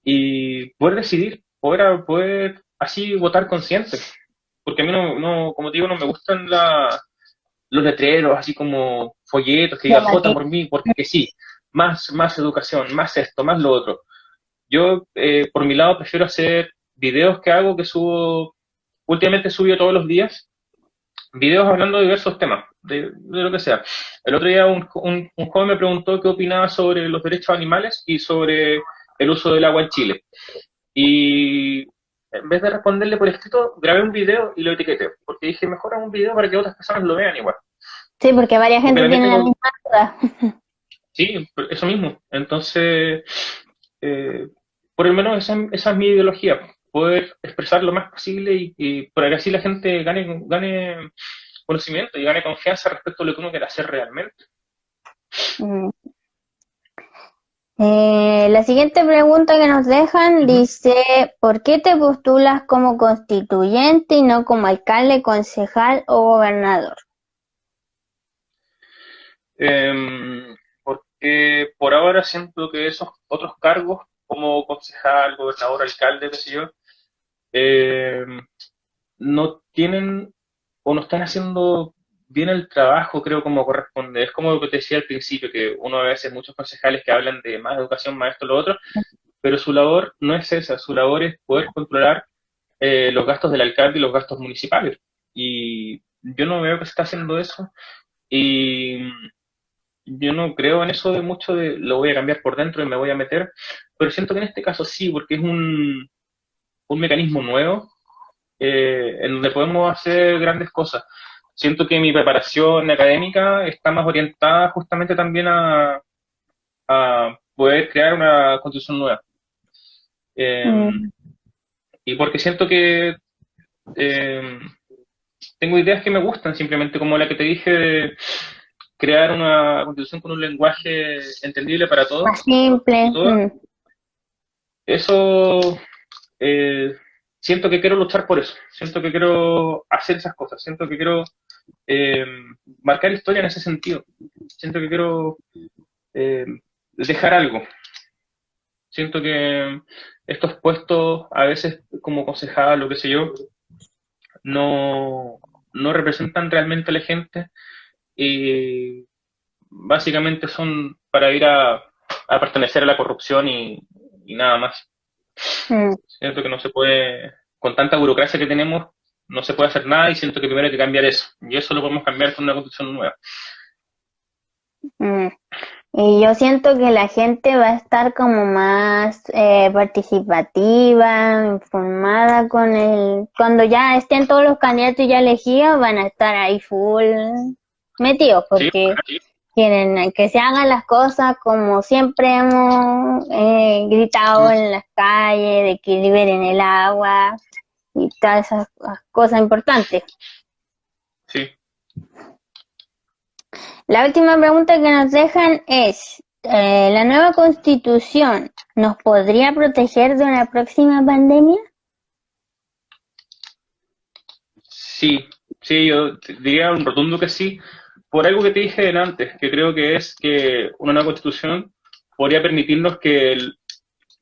y poder decidir, poder así votar consciente. Porque a mí como te digo, no me gustan los letreros, así como folletos que digan vota por mí, porque sí, más educación, más esto, más lo otro. Yo, por mi lado, prefiero hacer videos que hago, que subo, últimamente subo todos los días, videos hablando de diversos temas, de lo que sea. El otro día un joven me preguntó qué opinaba sobre los derechos animales y sobre el uso del agua en Chile. Y en vez de responderle por escrito, grabé un video y lo etiqueté, porque dije, mejor hago un video para que otras personas lo vean igual. sí, porque varias Porque gente también tiene la tengo, misma duda. sí, eso mismo. Entonces, eh, por lo menos esa es mi ideología, poder expresar lo más posible y para que así la gente gane conocimiento y gane confianza respecto a lo que uno quiere hacer realmente. Mm. La siguiente pregunta que nos dejan Ujú. dice, ¿por qué te postulas como constituyente y no como alcalde, concejal o gobernador? Porque por ahora siento que esos otros cargos, como concejal, gobernador, alcalde, qué sé yo, eh, no tienen o no están haciendo bien el trabajo, creo, como corresponde. Es como lo que te decía al principio, que uno a veces, muchos concejales que hablan de más educación, más esto, lo otro, pero su labor no es esa, su labor es poder controlar los gastos del alcalde y los gastos municipales. Y yo no veo que se está haciendo eso y yo no creo en eso de mucho de lo voy a cambiar por dentro y me voy a meter, pero siento que en este caso sí, porque es un mecanismo nuevo en donde podemos hacer grandes cosas. Siento que mi preparación académica está más orientada justamente también a poder crear una constitución nueva. Eh, Mm, y porque siento que eh, tengo ideas que me gustan, simplemente como la que te dije de crear una constitución con un lenguaje entendible para todos más y simple. todas. Eso eh, siento que quiero luchar por eso, siento que quiero hacer esas cosas, siento que quiero eh, marcar historia en ese sentido, siento que quiero eh, dejar algo, siento que estos puestos a veces como concejal o qué sé yo, no, no representan realmente a la gente y básicamente son para ir a pertenecer a la corrupción y nada más. Mm, Siento que no se puede, con tanta burocracia que tenemos, no se puede hacer nada y siento que primero hay que cambiar eso. Y eso lo podemos cambiar con una constitución nueva. mm. Y yo siento que la gente va a estar como más participativa, informada con cuando ya estén todos los candidatos ya elegidos, van a estar ahí full metidos Sí, porque quieren que se hagan las cosas como siempre hemos gritado en las calles, de que liberen el agua y todas esas cosas importantes. sí. La última pregunta que nos dejan es, ¿la nueva constitución nos podría proteger de una próxima pandemia? Sí, sí, yo diría un rotundo que sí, por algo que te dije antes, que creo que es que una nueva constitución podría permitirnos que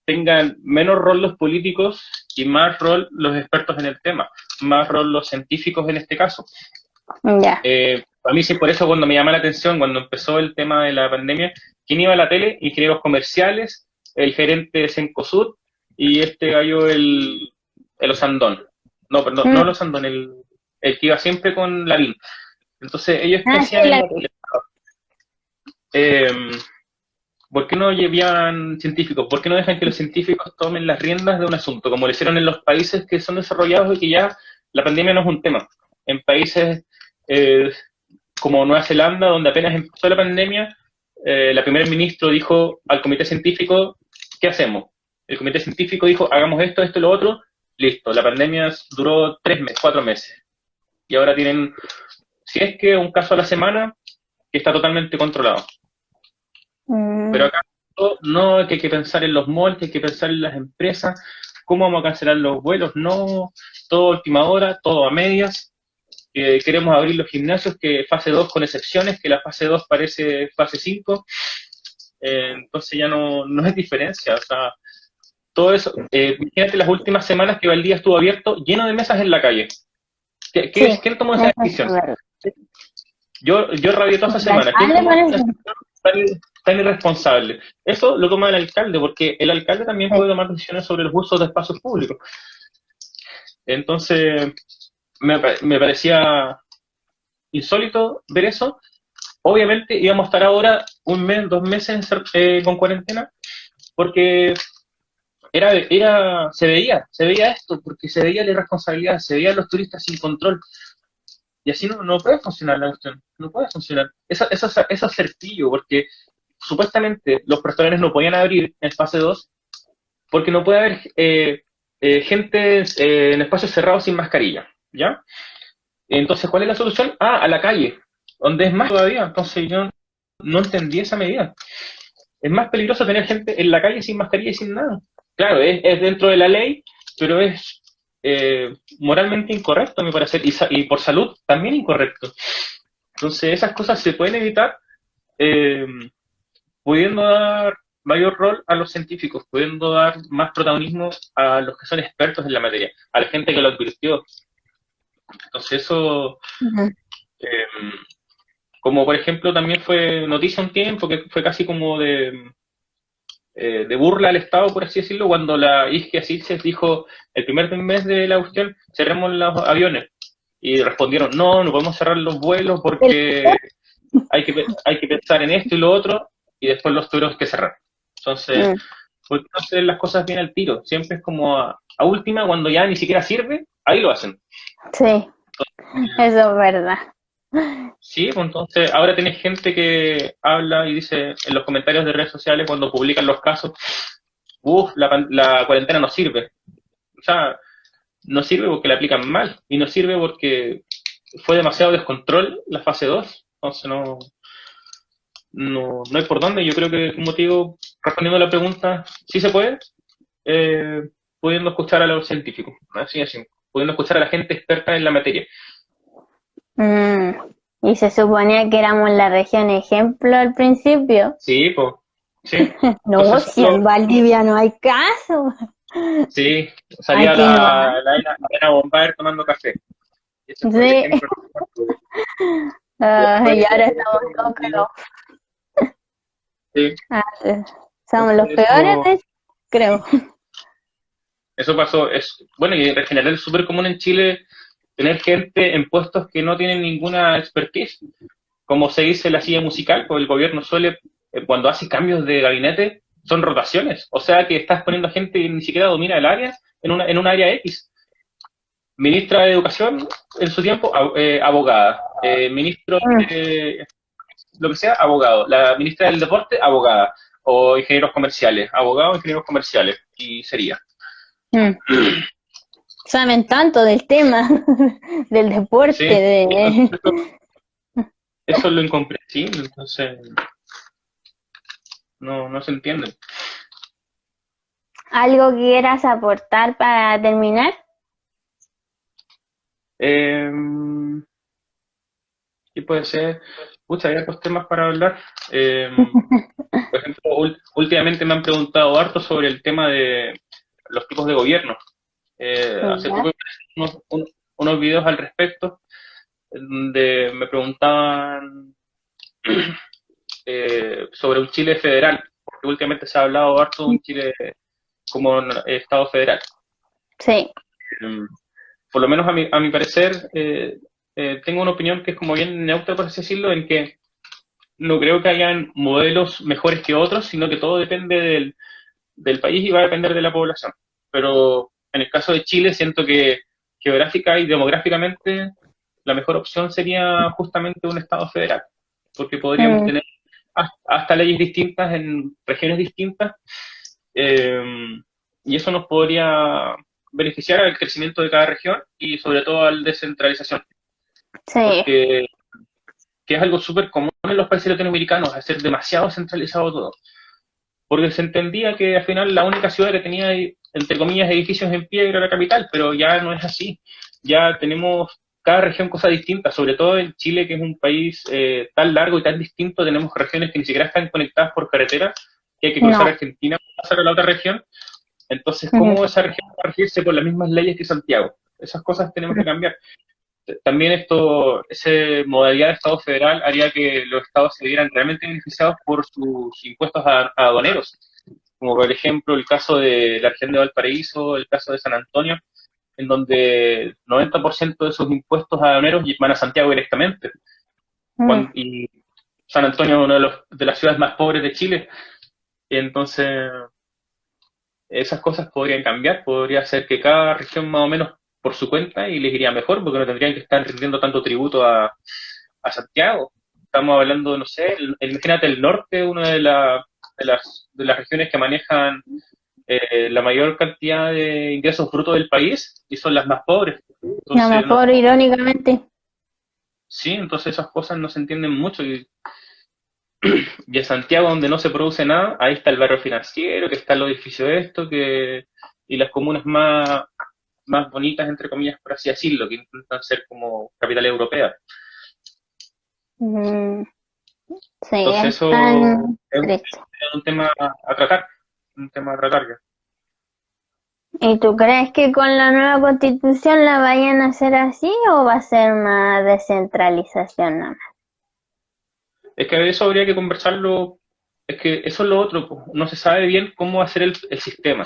tengan menos rol los políticos y más rol los expertos en el tema, más rol los científicos en este caso. Ya. A mí sí, por eso cuando me llama la atención, cuando empezó el tema de la pandemia, ¿quién iba a la tele? Ingenieros comerciales, el gerente de Cencosud y este gallo, el Osandón. No, perdón, no el Mm. Osandón, el que iba siempre con Lavín. Entonces, ellos qué Ah, sí, hacían en la tele. Eh, ¿Por qué no llevan científicos? ¿Por qué no dejan que los científicos tomen las riendas de un asunto, como lo hicieron en los países que son desarrollados y que ya la pandemia no es un tema? En países eh, como Nueva Zelanda, donde apenas empezó la pandemia, la primera ministro dijo al comité científico, ¿qué hacemos? El comité científico dijo, hagamos esto, esto y lo otro, listo. La pandemia duró 3 meses, 4 meses. Y ahora tienen, si es que un caso a la semana, que está totalmente controlado. Pero mm, acá no, que hay que pensar en los malls, que hay que pensar en las empresas, cómo vamos a cancelar los vuelos, no, todo a última hora, todo a medias. Queremos abrir los gimnasios, que fase 2 con excepciones, que la fase 2 parece fase 5, entonces ya no es diferencia, o sea, todo eso, imagínate las últimas semanas que Valdía estuvo abierto, lleno de mesas en la calle. sí, ¿Quién tomó esa eso es decisión? verdad. Yo rabié toda esa El semana. ¿Quién alcalde tomó parece. esa decisión tan irresponsable? Eso lo toma el alcalde, porque el alcalde también Sí. puede tomar decisiones sobre los usos de espacios públicos. Entonces, me parecía insólito ver eso. Obviamente íbamos a estar ahora 1 mes, 2 meses con cuarentena, porque se veía esto, porque se veía la irresponsabilidad, se veían los turistas sin control. Y así no puede funcionar la cuestión, no puede funcionar. Eso es certillo, porque supuestamente los restaurantes no podían abrir en fase 2 porque no puede haber gente en espacios cerrados sin mascarilla, ¿ya? Entonces, ¿cuál es la solución? Ah, a la calle, donde es más todavía. Entonces yo no entendí esa medida. Es más peligroso tener gente en la calle sin mascarilla y sin nada. Claro, es dentro de la ley, pero es moralmente incorrecto, a mi parecer, y por salud también incorrecto. Entonces, esas cosas se pueden evitar eh, pudiendo dar mayor rol a los científicos, pudiendo dar más protagonismo a los que son expertos en la materia, a la gente que lo advirtió. Entonces, eso, Ujú. eh, como por ejemplo, también fue noticia un tiempo, que fue casi como de burla al Estado, por así decirlo, cuando la Isquia Sitges dijo el primer mes de la cuestión, cerremos los aviones. Y respondieron, no podemos cerrar los vuelos El- porque hay que pensar en esto y lo otro, y después los tuvieron que cerrar. Entonces, Mm, ¿por qué no hacer las cosas bien al tiro? Siempre es como a última, cuando ya ni siquiera sirve, ahí lo hacen. sí, eso es verdad. Sí, pues entonces ahora tienes gente que habla y dice en los comentarios de redes sociales cuando publican los casos, la cuarentena no sirve. O sea, no sirve porque la aplican mal y no sirve porque fue demasiado descontrol la fase 2. Entonces no hay por dónde. Yo creo que, como te digo, respondiendo a la pregunta, sí se puede, eh, pudiendo escuchar a los científicos, así, pudiendo escuchar a la gente experta en la materia. Mm, y se suponía que éramos la región ejemplo al principio. Sí, pues, sí. No, Entonces, si en Valdivia no hay caso. sí, salía Aquí no hay. la Ana Bombard tomando café. Ese fue el Sí. ejemplo. Y Después, ahora estamos todos cagados. sí, Ah, somos los entonces peores, creo. eso pasó. Bueno, y en general es súper común en Chile tener gente en puestos que no tienen ninguna expertise. Como se dice la silla musical, pues el gobierno suele, cuando hace cambios de gabinete, son rotaciones. O sea que estás poniendo gente que ni siquiera domina el área en un área X. Ministra de Educación, en su tiempo, abogada. Ministro Mm, de lo que sea, abogado. La ministra del Deporte, abogada. O ingenieros comerciales, abogados, ingenieros comerciales. Y sería. mm. Saben tanto del tema, del deporte, Sí, de... entonces eso es lo incomprensible, entonces no se entiende. ¿Algo que quieras aportar para terminar? Eh, ¿Qué puede ser? Pucha, hay otros temas para hablar. Por ejemplo, últimamente me han preguntado harto sobre el tema de los tipos de gobierno. Hace ¿Ya? poco unos videos al respecto, donde me preguntaban sobre un Chile federal, porque últimamente se ha hablado harto de un Chile como un Estado federal. Sí. Mm, Por lo menos a mi parecer, tengo una opinión que es como bien neutra, por así decirlo, en que no creo que hayan modelos mejores que otros, sino que todo depende del país y va a depender de la población. Pero en el caso de Chile, siento que geográfica y demográficamente la mejor opción sería justamente un Estado federal, porque podríamos Mm, tener hasta leyes distintas en regiones distintas, eh, y eso nos podría beneficiar al crecimiento de cada región y sobre todo a la descentralización, sí. porque que es algo súper común en los países latinoamericanos, hacer demasiado centralizado todo. Porque se entendía que al final la única ciudad que tenía, entre comillas, edificios en pie era la capital, pero ya no es así. Ya tenemos cada región cosas distintas, sobre todo en Chile, que es un país tan largo y tan distinto, tenemos regiones que ni siquiera están conectadas por carretera, que hay que cruzar No. Argentina para pasar a la otra región. Entonces, Mm, ¿cómo esa región va a regirse por las mismas leyes que Santiago? Esas cosas tenemos que cambiar. También esa modalidad de Estado federal haría que los estados se vieran realmente beneficiados por sus impuestos aduaneros, como por ejemplo el caso de la región de Valparaíso, el caso de San Antonio, en donde el 90% de sus impuestos aduaneros van a Santiago directamente. mm, Y San Antonio es una de las ciudades más pobres de Chile, y entonces esas cosas podrían cambiar, podría ser que cada región más o menos por su cuenta y les iría mejor, porque no tendrían que estar rindiendo tanto tributo a Santiago. Estamos hablando, no sé, imagínate el norte, una de las regiones que manejan la mayor cantidad de ingresos brutos del país y son las más pobres. a lo Entonces, no, mejor irónicamente. sí, entonces esas cosas no se entienden mucho. Y en Santiago, donde no se produce nada, ahí está el barrio financiero, que están los edificios de esto, y las comunas más bonitas, entre comillas, por así decirlo, que intentan ser como capital europea. Mm, sí, Entonces es eso tan triste. es un tema a tratar, un tema a tratar ya. ¿Y tú crees que con la nueva constitución la vayan a hacer así o va a ser más descentralización nada más? Es que eso habría que conversarlo, es que eso es lo otro, pues, no se sabe bien cómo va a ser el sistema.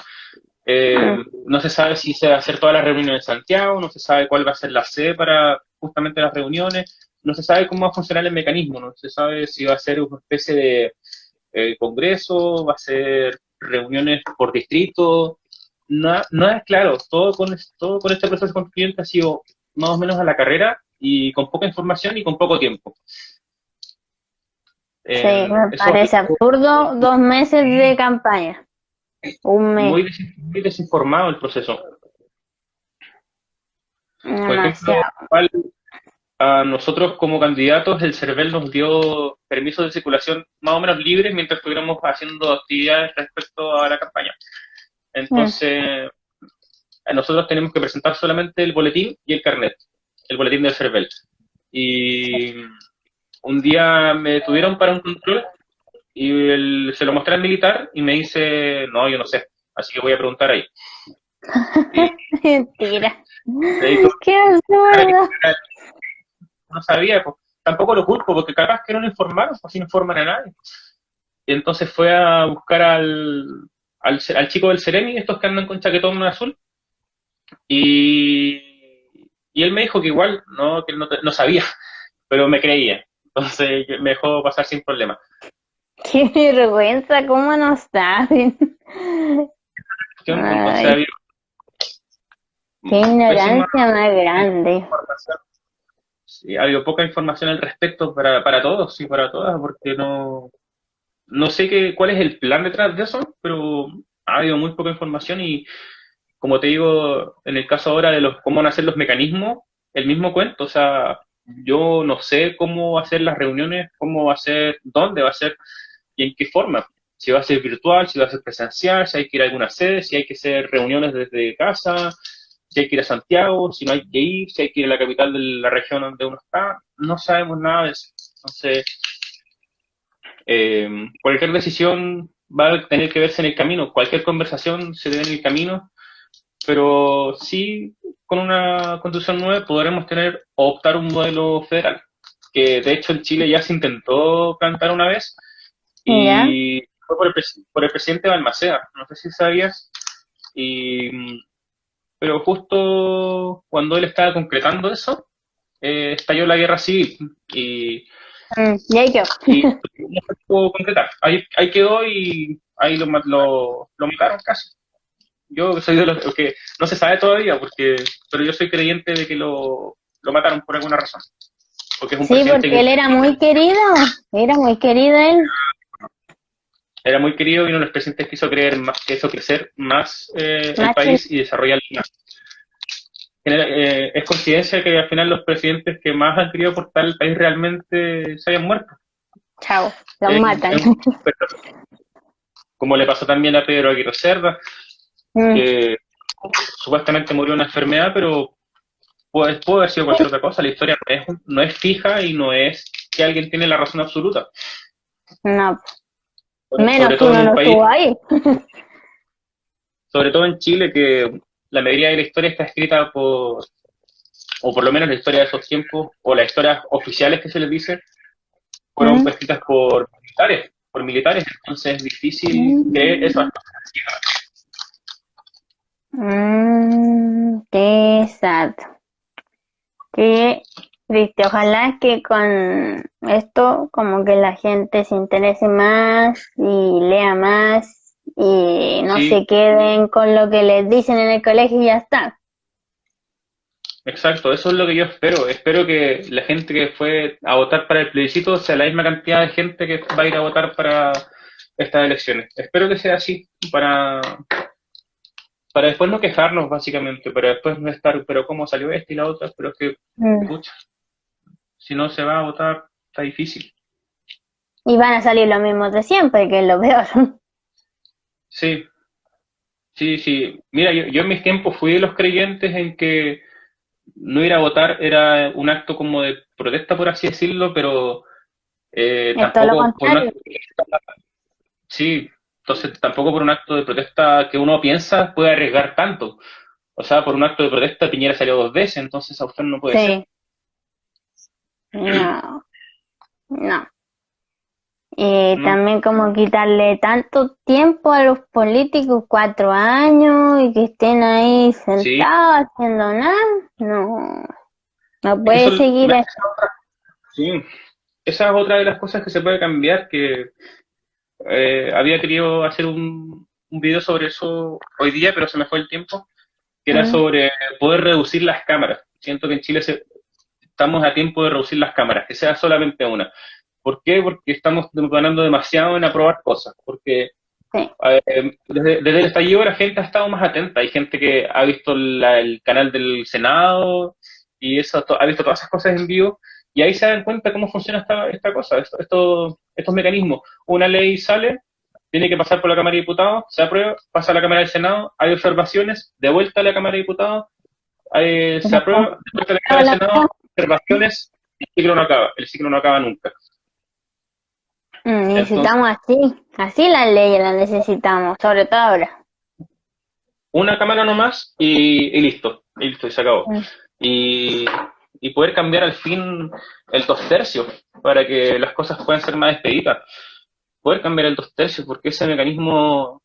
Mm, No se sabe si se va a hacer todas las reuniones en Santiago, no se sabe cuál va a ser la sede para justamente las reuniones, no se sabe cómo va a funcionar el mecanismo, no se sabe si va a ser una especie de congreso, va a ser reuniones por distrito, no es claro, todo con este proceso constituyente ha sido más o menos a la carrera y con poca información y con poco tiempo. sí, me Eso parece es absurdo 2 meses de campaña. Un mes, muy desinformado el proceso. Por ejemplo, demasiado. igual a nosotros como candidatos el CERVEL nos dio permiso de circulación más o menos libres mientras estuviéramos haciendo actividades respecto a la campaña. Mm, Entonces, nosotros tenemos que presentar solamente el boletín y el carnet, el boletín del CERVEL. Y un día me tuvieron para un control y se lo mostré al militar y me dice, no, yo no sé, así que voy a preguntar ahí. Y mentira. ahí tuve Qué que absurdo. no sabía, pues, tampoco lo culpo, porque capaz que no lo informaron, pues si no informan a nadie. Y entonces fue a buscar al chico del Ceremi, estos que andan con chaquetón azul, y, y él me dijo que igual, no, que él no sabía, pero me creía. Entonces me dejó pasar sin problema. Qué vergüenza, ¿cómo no saben? Entonces Ay, había qué pésima ignorancia más grande. información. Sí, ha habido poca información al respecto para todos y para todas, porque no sé cuál es el plan detrás de eso, pero ha habido muy poca información y como te digo, en el caso ahora de cómo van a ser los mecanismos, el mismo cuento, o sea, yo no sé cómo va a ser las reuniones, cómo va a ser, dónde va a ser y en qué forma. Si va a ser virtual, si va a ser presencial, si hay que ir a alguna sede, si hay que hacer reuniones desde casa, si hay que ir a Santiago, si no hay que ir, si hay que ir a la capital de la región donde uno está, no sabemos nada de eso. Entonces, cualquier decisión va a tener que verse en el camino, cualquier conversación se debe en el camino, pero sí, con una constitución nueva podremos tener o optar un modelo federal, que de hecho en Chile ya se intentó plantar una vez ¿Ya? y fue por el presidente Balmaceda, no sé si sabías, y, pero justo cuando él estaba concretando eso, estalló la guerra civil Ya yo. y no se pudo concretar. Ahí quedó y ahí lo mataron casi. Yo soy de los que no se sabe todavía, pero yo soy creyente de que lo mataron por alguna razón. Porque es un Sí, presidente porque él que era muy querido él. era muy querido y uno de los presidentes que hizo crecer más el Más Chile. país y desarrollarlo más. Es coincidencia que al final los presidentes que más han querido aportar al país realmente se hayan muerto. Chao, los Eh, matan. es un- Como le pasó también a Pedro Aguirre Cerda, Mm, que supuestamente murió de una enfermedad, pero puede haber sido cualquier otra cosa. La historia no es fija y no es que alguien tiene la razón absoluta. no, menos Sobre que todo en uno no un país, estuvo ahí. sobre todo en Chile, que la mayoría de la historia está escrita o por lo menos la historia de esos tiempos, o las historias oficiales que se les dice, fueron Mm, escritas por militares, entonces es difícil creer eso. mm, qué sad. Qué triste. Ojalá que con esto como que la gente se interese más y lea más y no Sí, se queden con lo que les dicen en el colegio y ya está. exacto, eso es lo que yo espero. Espero que la gente que fue a votar para el plebiscito sea la misma cantidad de gente que va a ir a votar para estas elecciones. Espero que sea así, para después no quejarnos, básicamente, para después no estar, pero cómo salió esta y la otra, pero es que, Mm. pucha, si no se va a votar, está difícil. Y van a salir los mismos de siempre, que es lo peor. Sí, sí, sí. Mira, yo en mis tiempos fui de los creyentes en que no ir a votar era un acto como de protesta, por así decirlo, pero Es todo lo tampoco por un contrario. acto, sí, entonces tampoco por un acto de protesta que uno piensa puede arriesgar tanto. O sea, por un acto de protesta Piñera salió 2 veces, entonces a usted no puede ser. Sí, no, no. Y ¿No? también como quitarle tanto tiempo a los políticos, 4 años, y que estén ahí Sí, sentados haciendo nada. No, no es que puede seguir así. sí, esa es otra de las cosas que se puede cambiar, que había querido hacer un video sobre eso hoy día, pero se me fue el tiempo, que era Mm, sobre poder reducir las cámaras. Siento que en Chile estamos a tiempo de reducir las cámaras, que sea solamente una. ¿Por qué? Porque estamos demorando demasiado en aprobar cosas, porque sí. desde el estallido la gente ha estado más atenta, hay gente que ha visto el canal del Senado y eso, ha visto todas esas cosas en vivo y ahí se dan cuenta cómo funciona esta cosa, estos mecanismos. Una ley sale, tiene que pasar por la Cámara de Diputados, se aprueba, pasa a la Cámara del Senado, hay observaciones, de vuelta a la Cámara de Diputados, se aprueba, de vuelta a la Cámara del Senado, observaciones, el ciclo no acaba nunca. Entonces, Necesitamos así las leyes las necesitamos, sobre todo ahora. una cámara nomás y listo, y se acabó. Mm, Y, y poder cambiar al fin el 2/3 para que las cosas puedan ser más expeditas. Poder cambiar el 2/3 porque ese mecanismo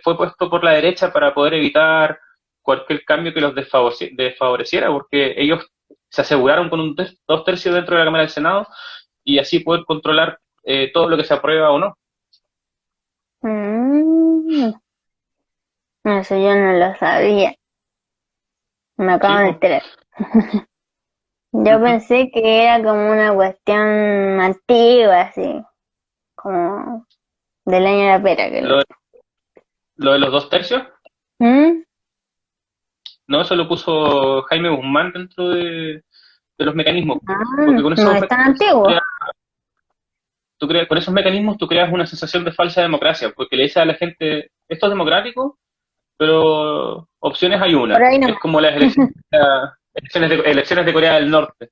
fue puesto por la derecha para poder evitar cualquier cambio que los desfavoreciera, porque ellos se aseguraron con un 2/3 dentro de la Cámara del Senado y así poder controlar todo lo que se aprueba o no. mm, eso yo no lo sabía, me Sí, acabo de pues. enterar. Yo Ujú. pensé que era como una cuestión antigua, así, como del año de la pera, que lo Lo, lo de los 2/3, ¿Mm? no, eso lo puso Jaime Guzmán dentro de los mecanismos, porque Ah, con no esos es tan mecanismos antiguo. con esos mecanismos tú creas una sensación de falsa democracia, porque le dices a la gente, esto es democrático, pero opciones hay Por una. ahí Es nomás. como las elecciones de Corea del Norte.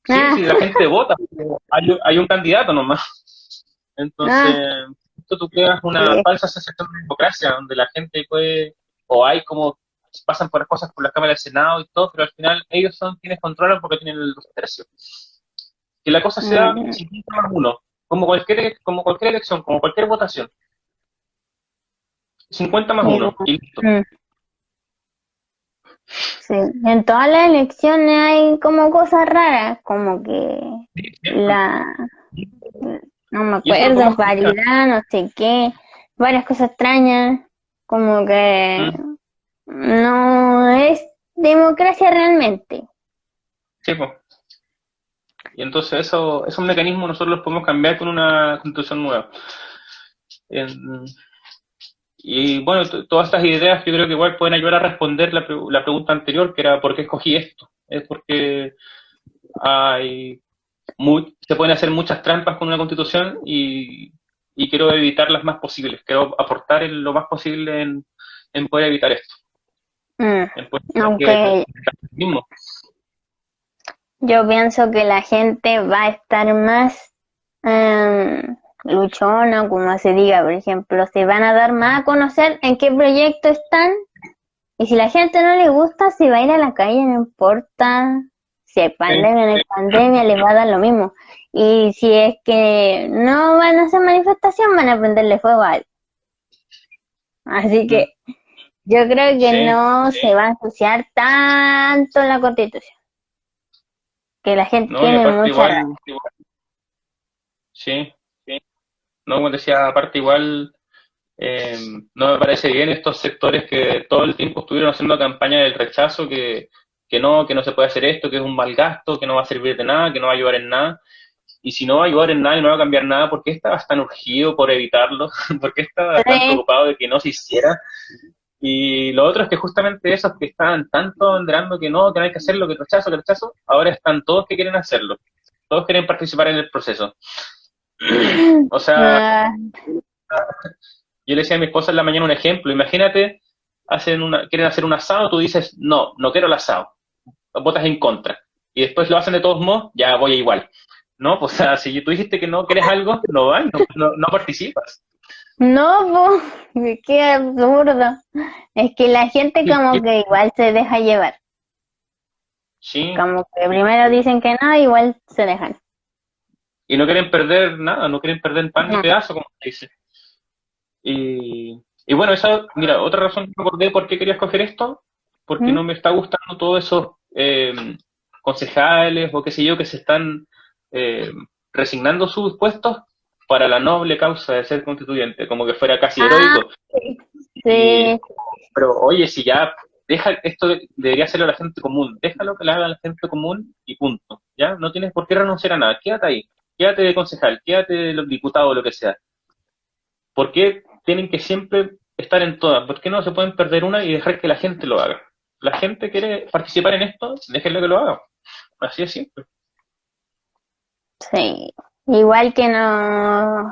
Sí, Ah, sí, la gente vota, pero hay un candidato nomás. Entonces, ah, esto tú creas una sí. falsa sensación de democracia, donde la gente puede, o hay como, pasan por cosas por la Cámara del Senado y todo, pero al final ellos son quienes controlan porque tienen los tercios. Que la cosa sea Mm, 50 más uno, como cualquier elección, como cualquier votación, 50 más igual. uno, y listo. Mm, sí. En todas las elecciones hay como cosas raras, como que Sí, siempre. la, no me Y eso lo acuerdo, podemos cambiar. paridad, no sé qué, varias cosas extrañas, como que ¿Mm? no es democracia realmente. Sí, pues. Y entonces eso, esos mecanismos nosotros los podemos cambiar con una constitución nueva. En- y bueno, todas estas ideas yo creo que igual pueden ayudar a responder la pregunta anterior, que era ¿por qué escogí esto? Es porque hay se pueden hacer muchas trampas con una constitución y quiero evitar las más posibles. Quiero aportar en lo más posible en poder evitar esto, Mm, en poder evitar que aunque mismo. yo pienso que la gente va a estar más luchona, como se diga, por ejemplo, se van a dar más a conocer en qué proyecto están. Y si la gente no le gusta, se va a ir a la calle, no importa si hay Sí, pandemia o no hay pandemia, les va a dar lo mismo. Y si es que no van a hacer manifestación, van a prenderle fuego a algo. Así mm, que yo creo que sí, no se va a ensuciar tanto la constitución, que la gente no, y tiene aparte mucha rabia. igual, sí, no, como decía, aparte igual, eh, no me parece bien estos sectores que todo el tiempo estuvieron haciendo campaña del rechazo, que no se puede hacer esto, que es un mal gasto, que no va a servir de nada, que no va a ayudar en nada. Y si no va a ayudar en nada y no va a cambiar nada, ¿por qué estabas tan urgido por evitarlo? ¿Por qué estabas tan Sí, preocupado de que no se hiciera? Y lo otro es que justamente esos que estaban tanto banderando que no hay que hacerlo, que rechazo, ahora están todos que quieren hacerlo. Todos quieren participar en el proceso. O sea, ah, yo le decía a mi esposa en la mañana un ejemplo. Imagínate, quieren hacer un asado, tú dices, no, no quiero el asado. Votas en contra. Y después lo hacen de todos modos, ya voy igual. No, pues o sea, si tú dijiste que no quieres algo, no vas, no participas. no, pues, qué absurdo. Es que la gente Y- como y- que igual se deja llevar. Sí, Como que primero dicen que no, igual se dejan. y no quieren perder nada, no quieren perder pan ni No. pedazo, como se dice. Y bueno, esa, mira, otra razón que me acordé por qué quería escoger esto, porque ¿Mm? no me está gustando todos esos concejales o qué sé yo que se están eh, resignando sus puestos para la noble causa de ser constituyente, como que fuera casi Ah, heroico. sí. Y, Sí, pero oye, si ya deja esto, debería hacerlo la gente común, déjalo que lo haga la gente común y punto. ¿Ya? No tienes por qué renunciar a nada, quédate ahí, quédate de concejal, quédate de diputado o lo que sea. ¿Por qué tienen que siempre estar en todas? ¿Por qué no se pueden perder una y dejar que la gente lo haga? La gente quiere participar en esto, déjenlo que lo haga. Así es simple. sí. Igual que no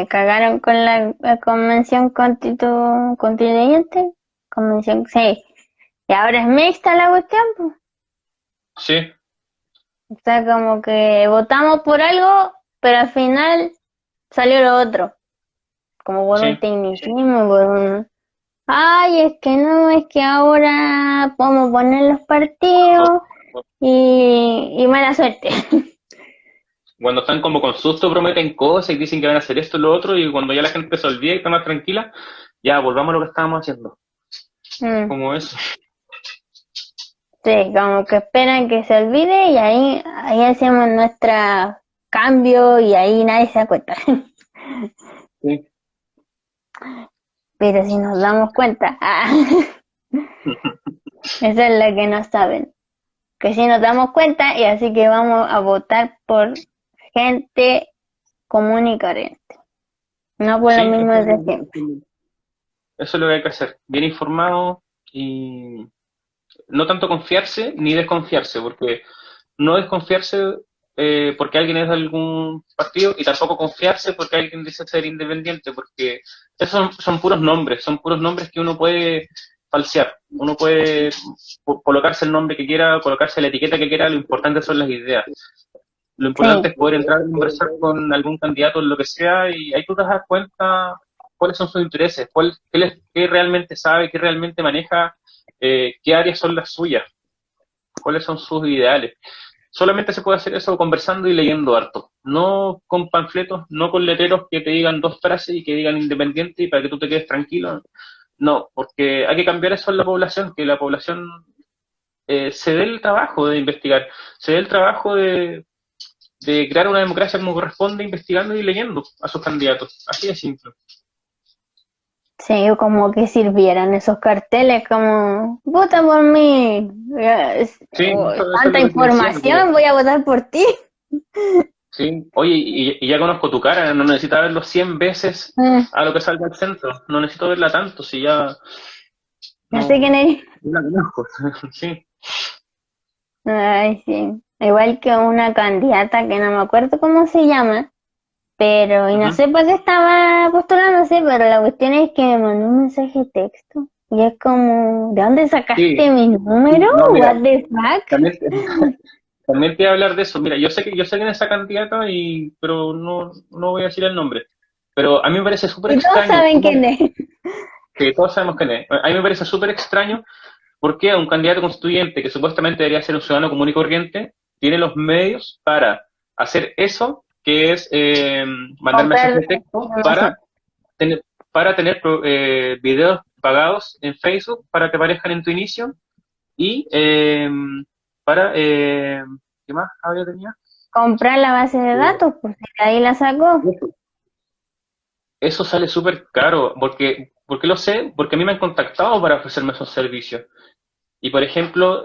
cagaron con la convención constituyente. Convención, sí. Y ahora es mixta la cuestión, pues. Sí, O sea, como que votamos por algo, pero al final salió lo otro. Como por un sí. tecnicismo, por un... Ay, es que no, es que ahora podemos poner los partidos y mala suerte. Cuando están como con susto prometen cosas y dicen que van a hacer esto y lo otro y cuando ya la gente se olvida y está más tranquila, ya volvamos a lo que estábamos haciendo. Mm, Como eso. sí, como que esperan que se olvide y ahí hacemos nuestra cambio y ahí nadie se da cuenta. Sí. Pero si nos damos cuenta, esa es la que no saben. Que si nos damos cuenta y así que vamos a votar por gente común y corriente. No por Sí, lo mismo de siempre. eso es lo que hay que hacer. Bien informado y no tanto confiarse ni desconfiarse, porque no desconfiarse porque alguien es de algún partido y tampoco confiarse porque alguien dice ser independiente, porque esos son puros nombres que uno puede falsear. Uno puede colocarse el nombre que quiera, colocarse la etiqueta que quiera, lo importante son las ideas. Lo importante Sí, es poder entrar a conversar con algún candidato en lo que sea y ahí tú te das cuenta cuáles son sus intereses, qué realmente sabe, qué realmente maneja, qué áreas son las suyas, cuáles son sus ideales. Solamente se puede hacer eso conversando y leyendo harto, no con panfletos, no con letreros que te digan dos frases y que digan independiente y para que tú te quedes tranquilo. No, porque hay que cambiar eso en la población, que la población se dé el trabajo de investigar, se dé el trabajo de crear una democracia como corresponde, investigando y leyendo a sus candidatos. Así de simple. sí, como que sirvieran esos carteles como, vota por mí, Sí, eso es tanta lo que te decía. información, voy a votar por ti. Sí. Oye, y ya conozco tu cara, no necesitas verlo 100 veces Mm, a lo que salga al centro. No necesito verla tanto, si ya ya sé no, quién es. no la conozco. Sí, Ay, sí. Igual que una candidata que no me acuerdo cómo se llama, pero, y no ujú. sé por qué estaba postulándose, pero la cuestión es que me mandó un mensaje de texto. Y es como, ¿de dónde sacaste Sí, mi número? sí, no, mira, What the fuck? también te, también te voy a hablar de eso. Mira, yo sé quién es esa candidata, pero no voy a decir el nombre. Pero a mí me parece súper Y todos extraño saben quién cómo, es. que todos sabemos quién es. A mí me parece súper extraño porque a un candidato constituyente que supuestamente debería ser un ciudadano común y corriente tiene los medios para hacer eso, que es mandar mensajes Comprar de texto información. tener, para tener videos pagados en Facebook para que aparezcan en tu inicio y para, ¿qué más había tenía? Comprar la base de datos, pues de ahí la sacó. Eso sale súper caro, porque lo sé, porque a mí me han contactado para ofrecerme esos servicios. Y por ejemplo,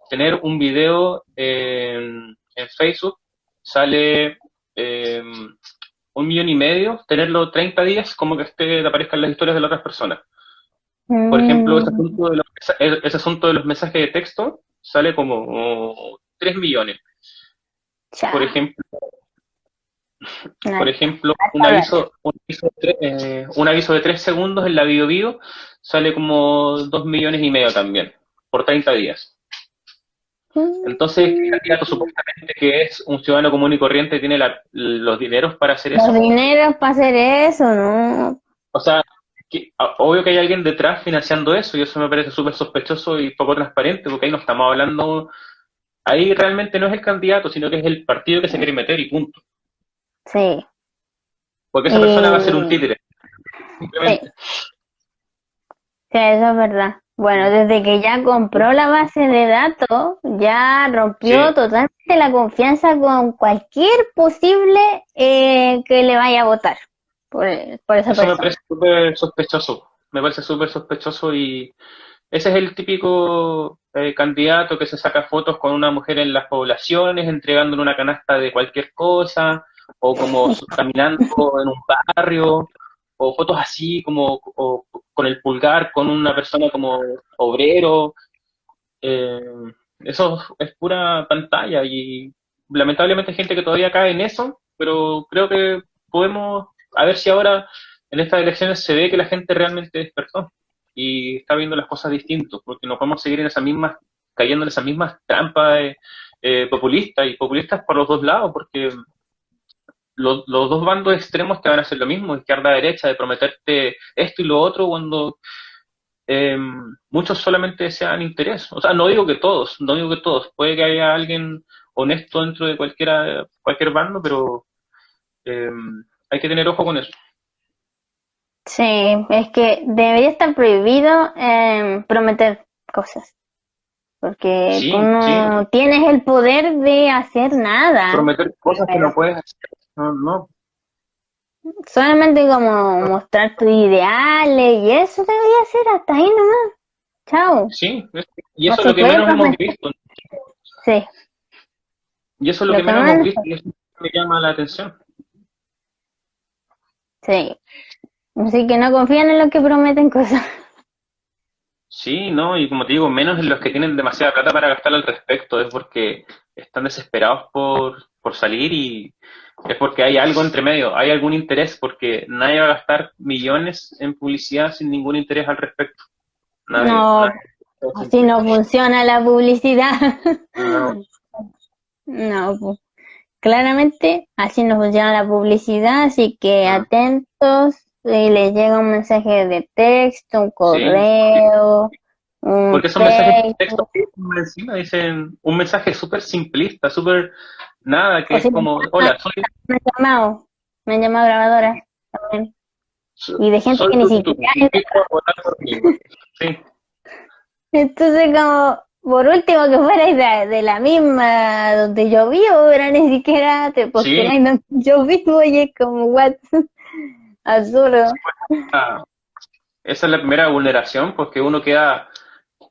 tener un video en Facebook sale 1,5 millones, tenerlo 30 días como que te aparezcan las historias de las otras personas. Por ejemplo, ese Mm, asunto de ese asunto de los mensajes de texto sale como 3 millones. Por cha, ejemplo, por harta, ejemplo, harta plata. un aviso de 3 segundos en la Bio sale como 2,5 millones también, por 30 días. Entonces, ¿qué Mm, candidato supuestamente que es un ciudadano común y corriente tiene los dineros para hacer los eso? dineros para hacer eso, ¿no? O sea, obvio que hay alguien detrás financiando eso y eso me parece súper sospechoso y poco transparente porque ahí no estamos hablando, ahí realmente no es el candidato, sino que es el partido que se quiere meter y punto. Sí. Porque esa persona va a ser un Y títere, sí, simplemente. sí, eso es verdad. Bueno, desde que ya compró la base de datos, ya rompió Sí, totalmente la confianza con cualquier posible que le vaya a votar por, por esa eso me parece persona. súper sospechoso. Me parece súper sospechoso y ese es el típico candidato que se saca fotos con una mujer en las poblaciones, entregándole una canasta de cualquier cosa, o como caminando en un barrio, o fotos así como o con el pulgar con una persona como obrero. Eh, Eso es pura pantalla y lamentablemente hay gente que todavía cae en eso, pero creo que podemos, a ver si ahora en estas elecciones se ve que la gente realmente despertó y está viendo las cosas distintos, porque no podemos seguir en esas mismas, cayendo en esas mismas trampas populistas y populistas por los dos lados, porque los dos bandos extremos te van a hacer lo mismo, izquierda, derecha, de prometerte esto y lo otro cuando eh, muchos solamente desean interés. O sea, no digo que todos, puede que haya alguien honesto dentro de cualquier bando, pero eh, hay que tener ojo con eso. Sí, es que debería estar prohibido prometer cosas, porque tú Sí, sí, no tienes el poder de hacer nada. prometer cosas que no puedes hacer. No, no, Solamente como mostrar tus ideales y eso debería ser hasta ahí nomás. Chao. sí, y No eso es se lo que puede menos hemos prometer. visto, Sí, y eso es lo lo que que menos hemos más. visto, y eso me llama la atención. Sí. Así que no confían en lo que prometen cosas. Sí, no, y como te digo, menos en los que tienen demasiada plata para gastar al respecto, es porque están desesperados por salir y es porque hay algo entre medio, hay algún interés, porque nadie va a gastar millones en publicidad sin ningún interés al respecto. Nadie, No, nadie. Todo así simple. no funciona la publicidad. No, No, pues, claramente así no funciona la publicidad, así que no. atentos si les llega un mensaje de texto, un Sí, correo, un porque esos mensajes de texto Facebook, que encima dicen un mensaje súper simplista, súper nada, que o es si como, hola, me han llamado grabadoras también, y de gente soy que ni tu siquiera te es de invito a acá. votar por mí. Sí, Entonces, como, por último, que fuerais de la misma donde yo vivo, pero ni siquiera te sí, postuláis donde yo vivo y es como, what, absurdo. ah, esa es la primera vulneración, porque uno queda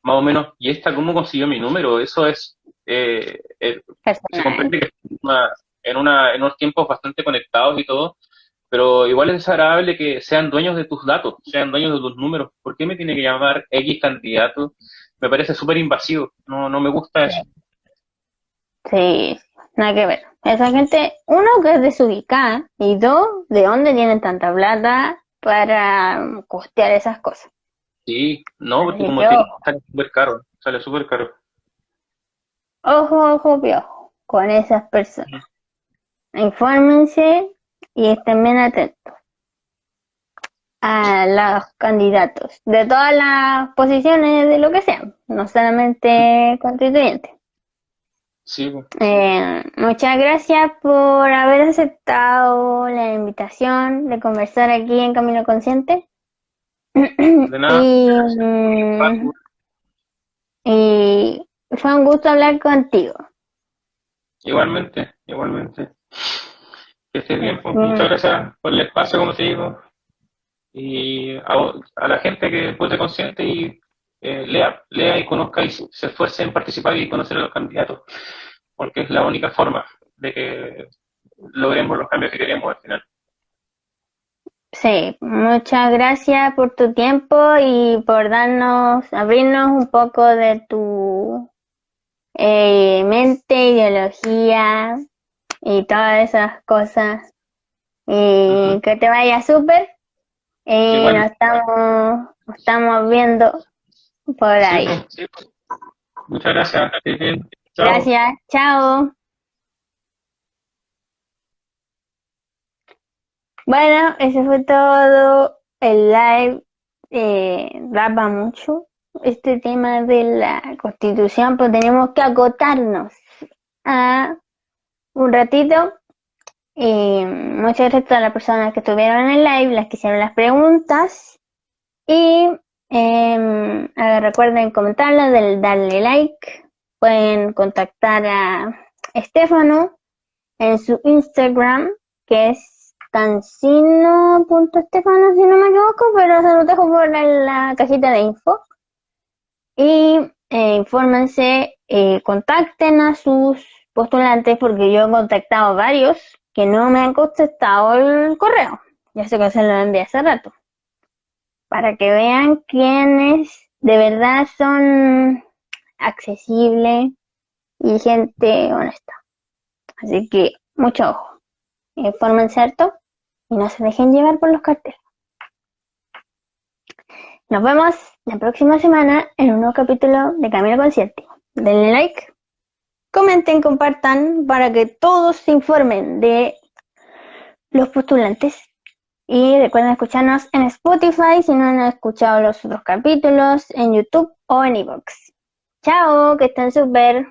más o menos, ¿y esta cómo consiguió mi número? Eso es, se Personal. comprende que en unos tiempos bastante conectados y todo, pero igual es desagradable que sean dueños de tus datos, sean dueños de tus números. ¿Por qué me tiene que llamar X candidato? Me parece súper invasivo, no, no me gusta eso. Sí, nada que ver. Esa gente, uno, que es desubicada, y dos, ¿de dónde tienen tanta plata para costear esas cosas? Sí, no, porque Así como que te digo, ojo, sale súper caro. ojo, piojo, con esas personas. Infórmense y estén bien atentos a los candidatos de todas las posiciones de lo que sean, no solamente constituyentes. Sí, pues, Muchas gracias por haber aceptado la invitación de conversar aquí en Camino Consciente. de nada, Y, gracias por el espacio. y fue un gusto hablar contigo. Igualmente, igualmente. Que estés bien, pues. Muchas Mm, gracias por el espacio, como te digo, y a la gente que vote consciente y lea y conozca y se esfuerce en participar y conocer a los candidatos, porque es la única forma de que logremos los cambios que queremos al final. Sí, muchas gracias por tu tiempo y por abrirnos un poco de tu mente, ideología y todas esas cosas. Y Ujú. que te vaya súper. Y Igual, nos estamos viendo por sí, ahí. pues, sí, pues. Muchas gracias, que estés bien. Chao. Gracias, chao. Bueno, ese fue todo el live. Daba mucho este tema de la Constitución, pero tenemos que acotarnos a un ratito. Muchas gracias a todas las personas que estuvieron en el live, las que hicieron las preguntas. Y recuerden comentarlas, darle like. Pueden contactar a Estefano en su Instagram, que es cancino.estefano, si no me equivoco, pero se lo dejo por la cajita de info. Y infórmense, contacten a sus postulantes, porque yo he contactado varios que no me han contestado el correo. Ya sé que se lo envié hace rato, para que vean quiénes de verdad son accesibles y gente honesta. Así que mucho ojo, infórmense harto y no se dejen llevar por los carteles. Nos vemos la próxima semana en un nuevo capítulo de Camino Consciente. Denle like, comenten, compartan para que todos se informen de los postulantes. Y recuerden escucharnos en Spotify si no han escuchado los otros capítulos, en YouTube o en iVoox. Chao, que estén súper.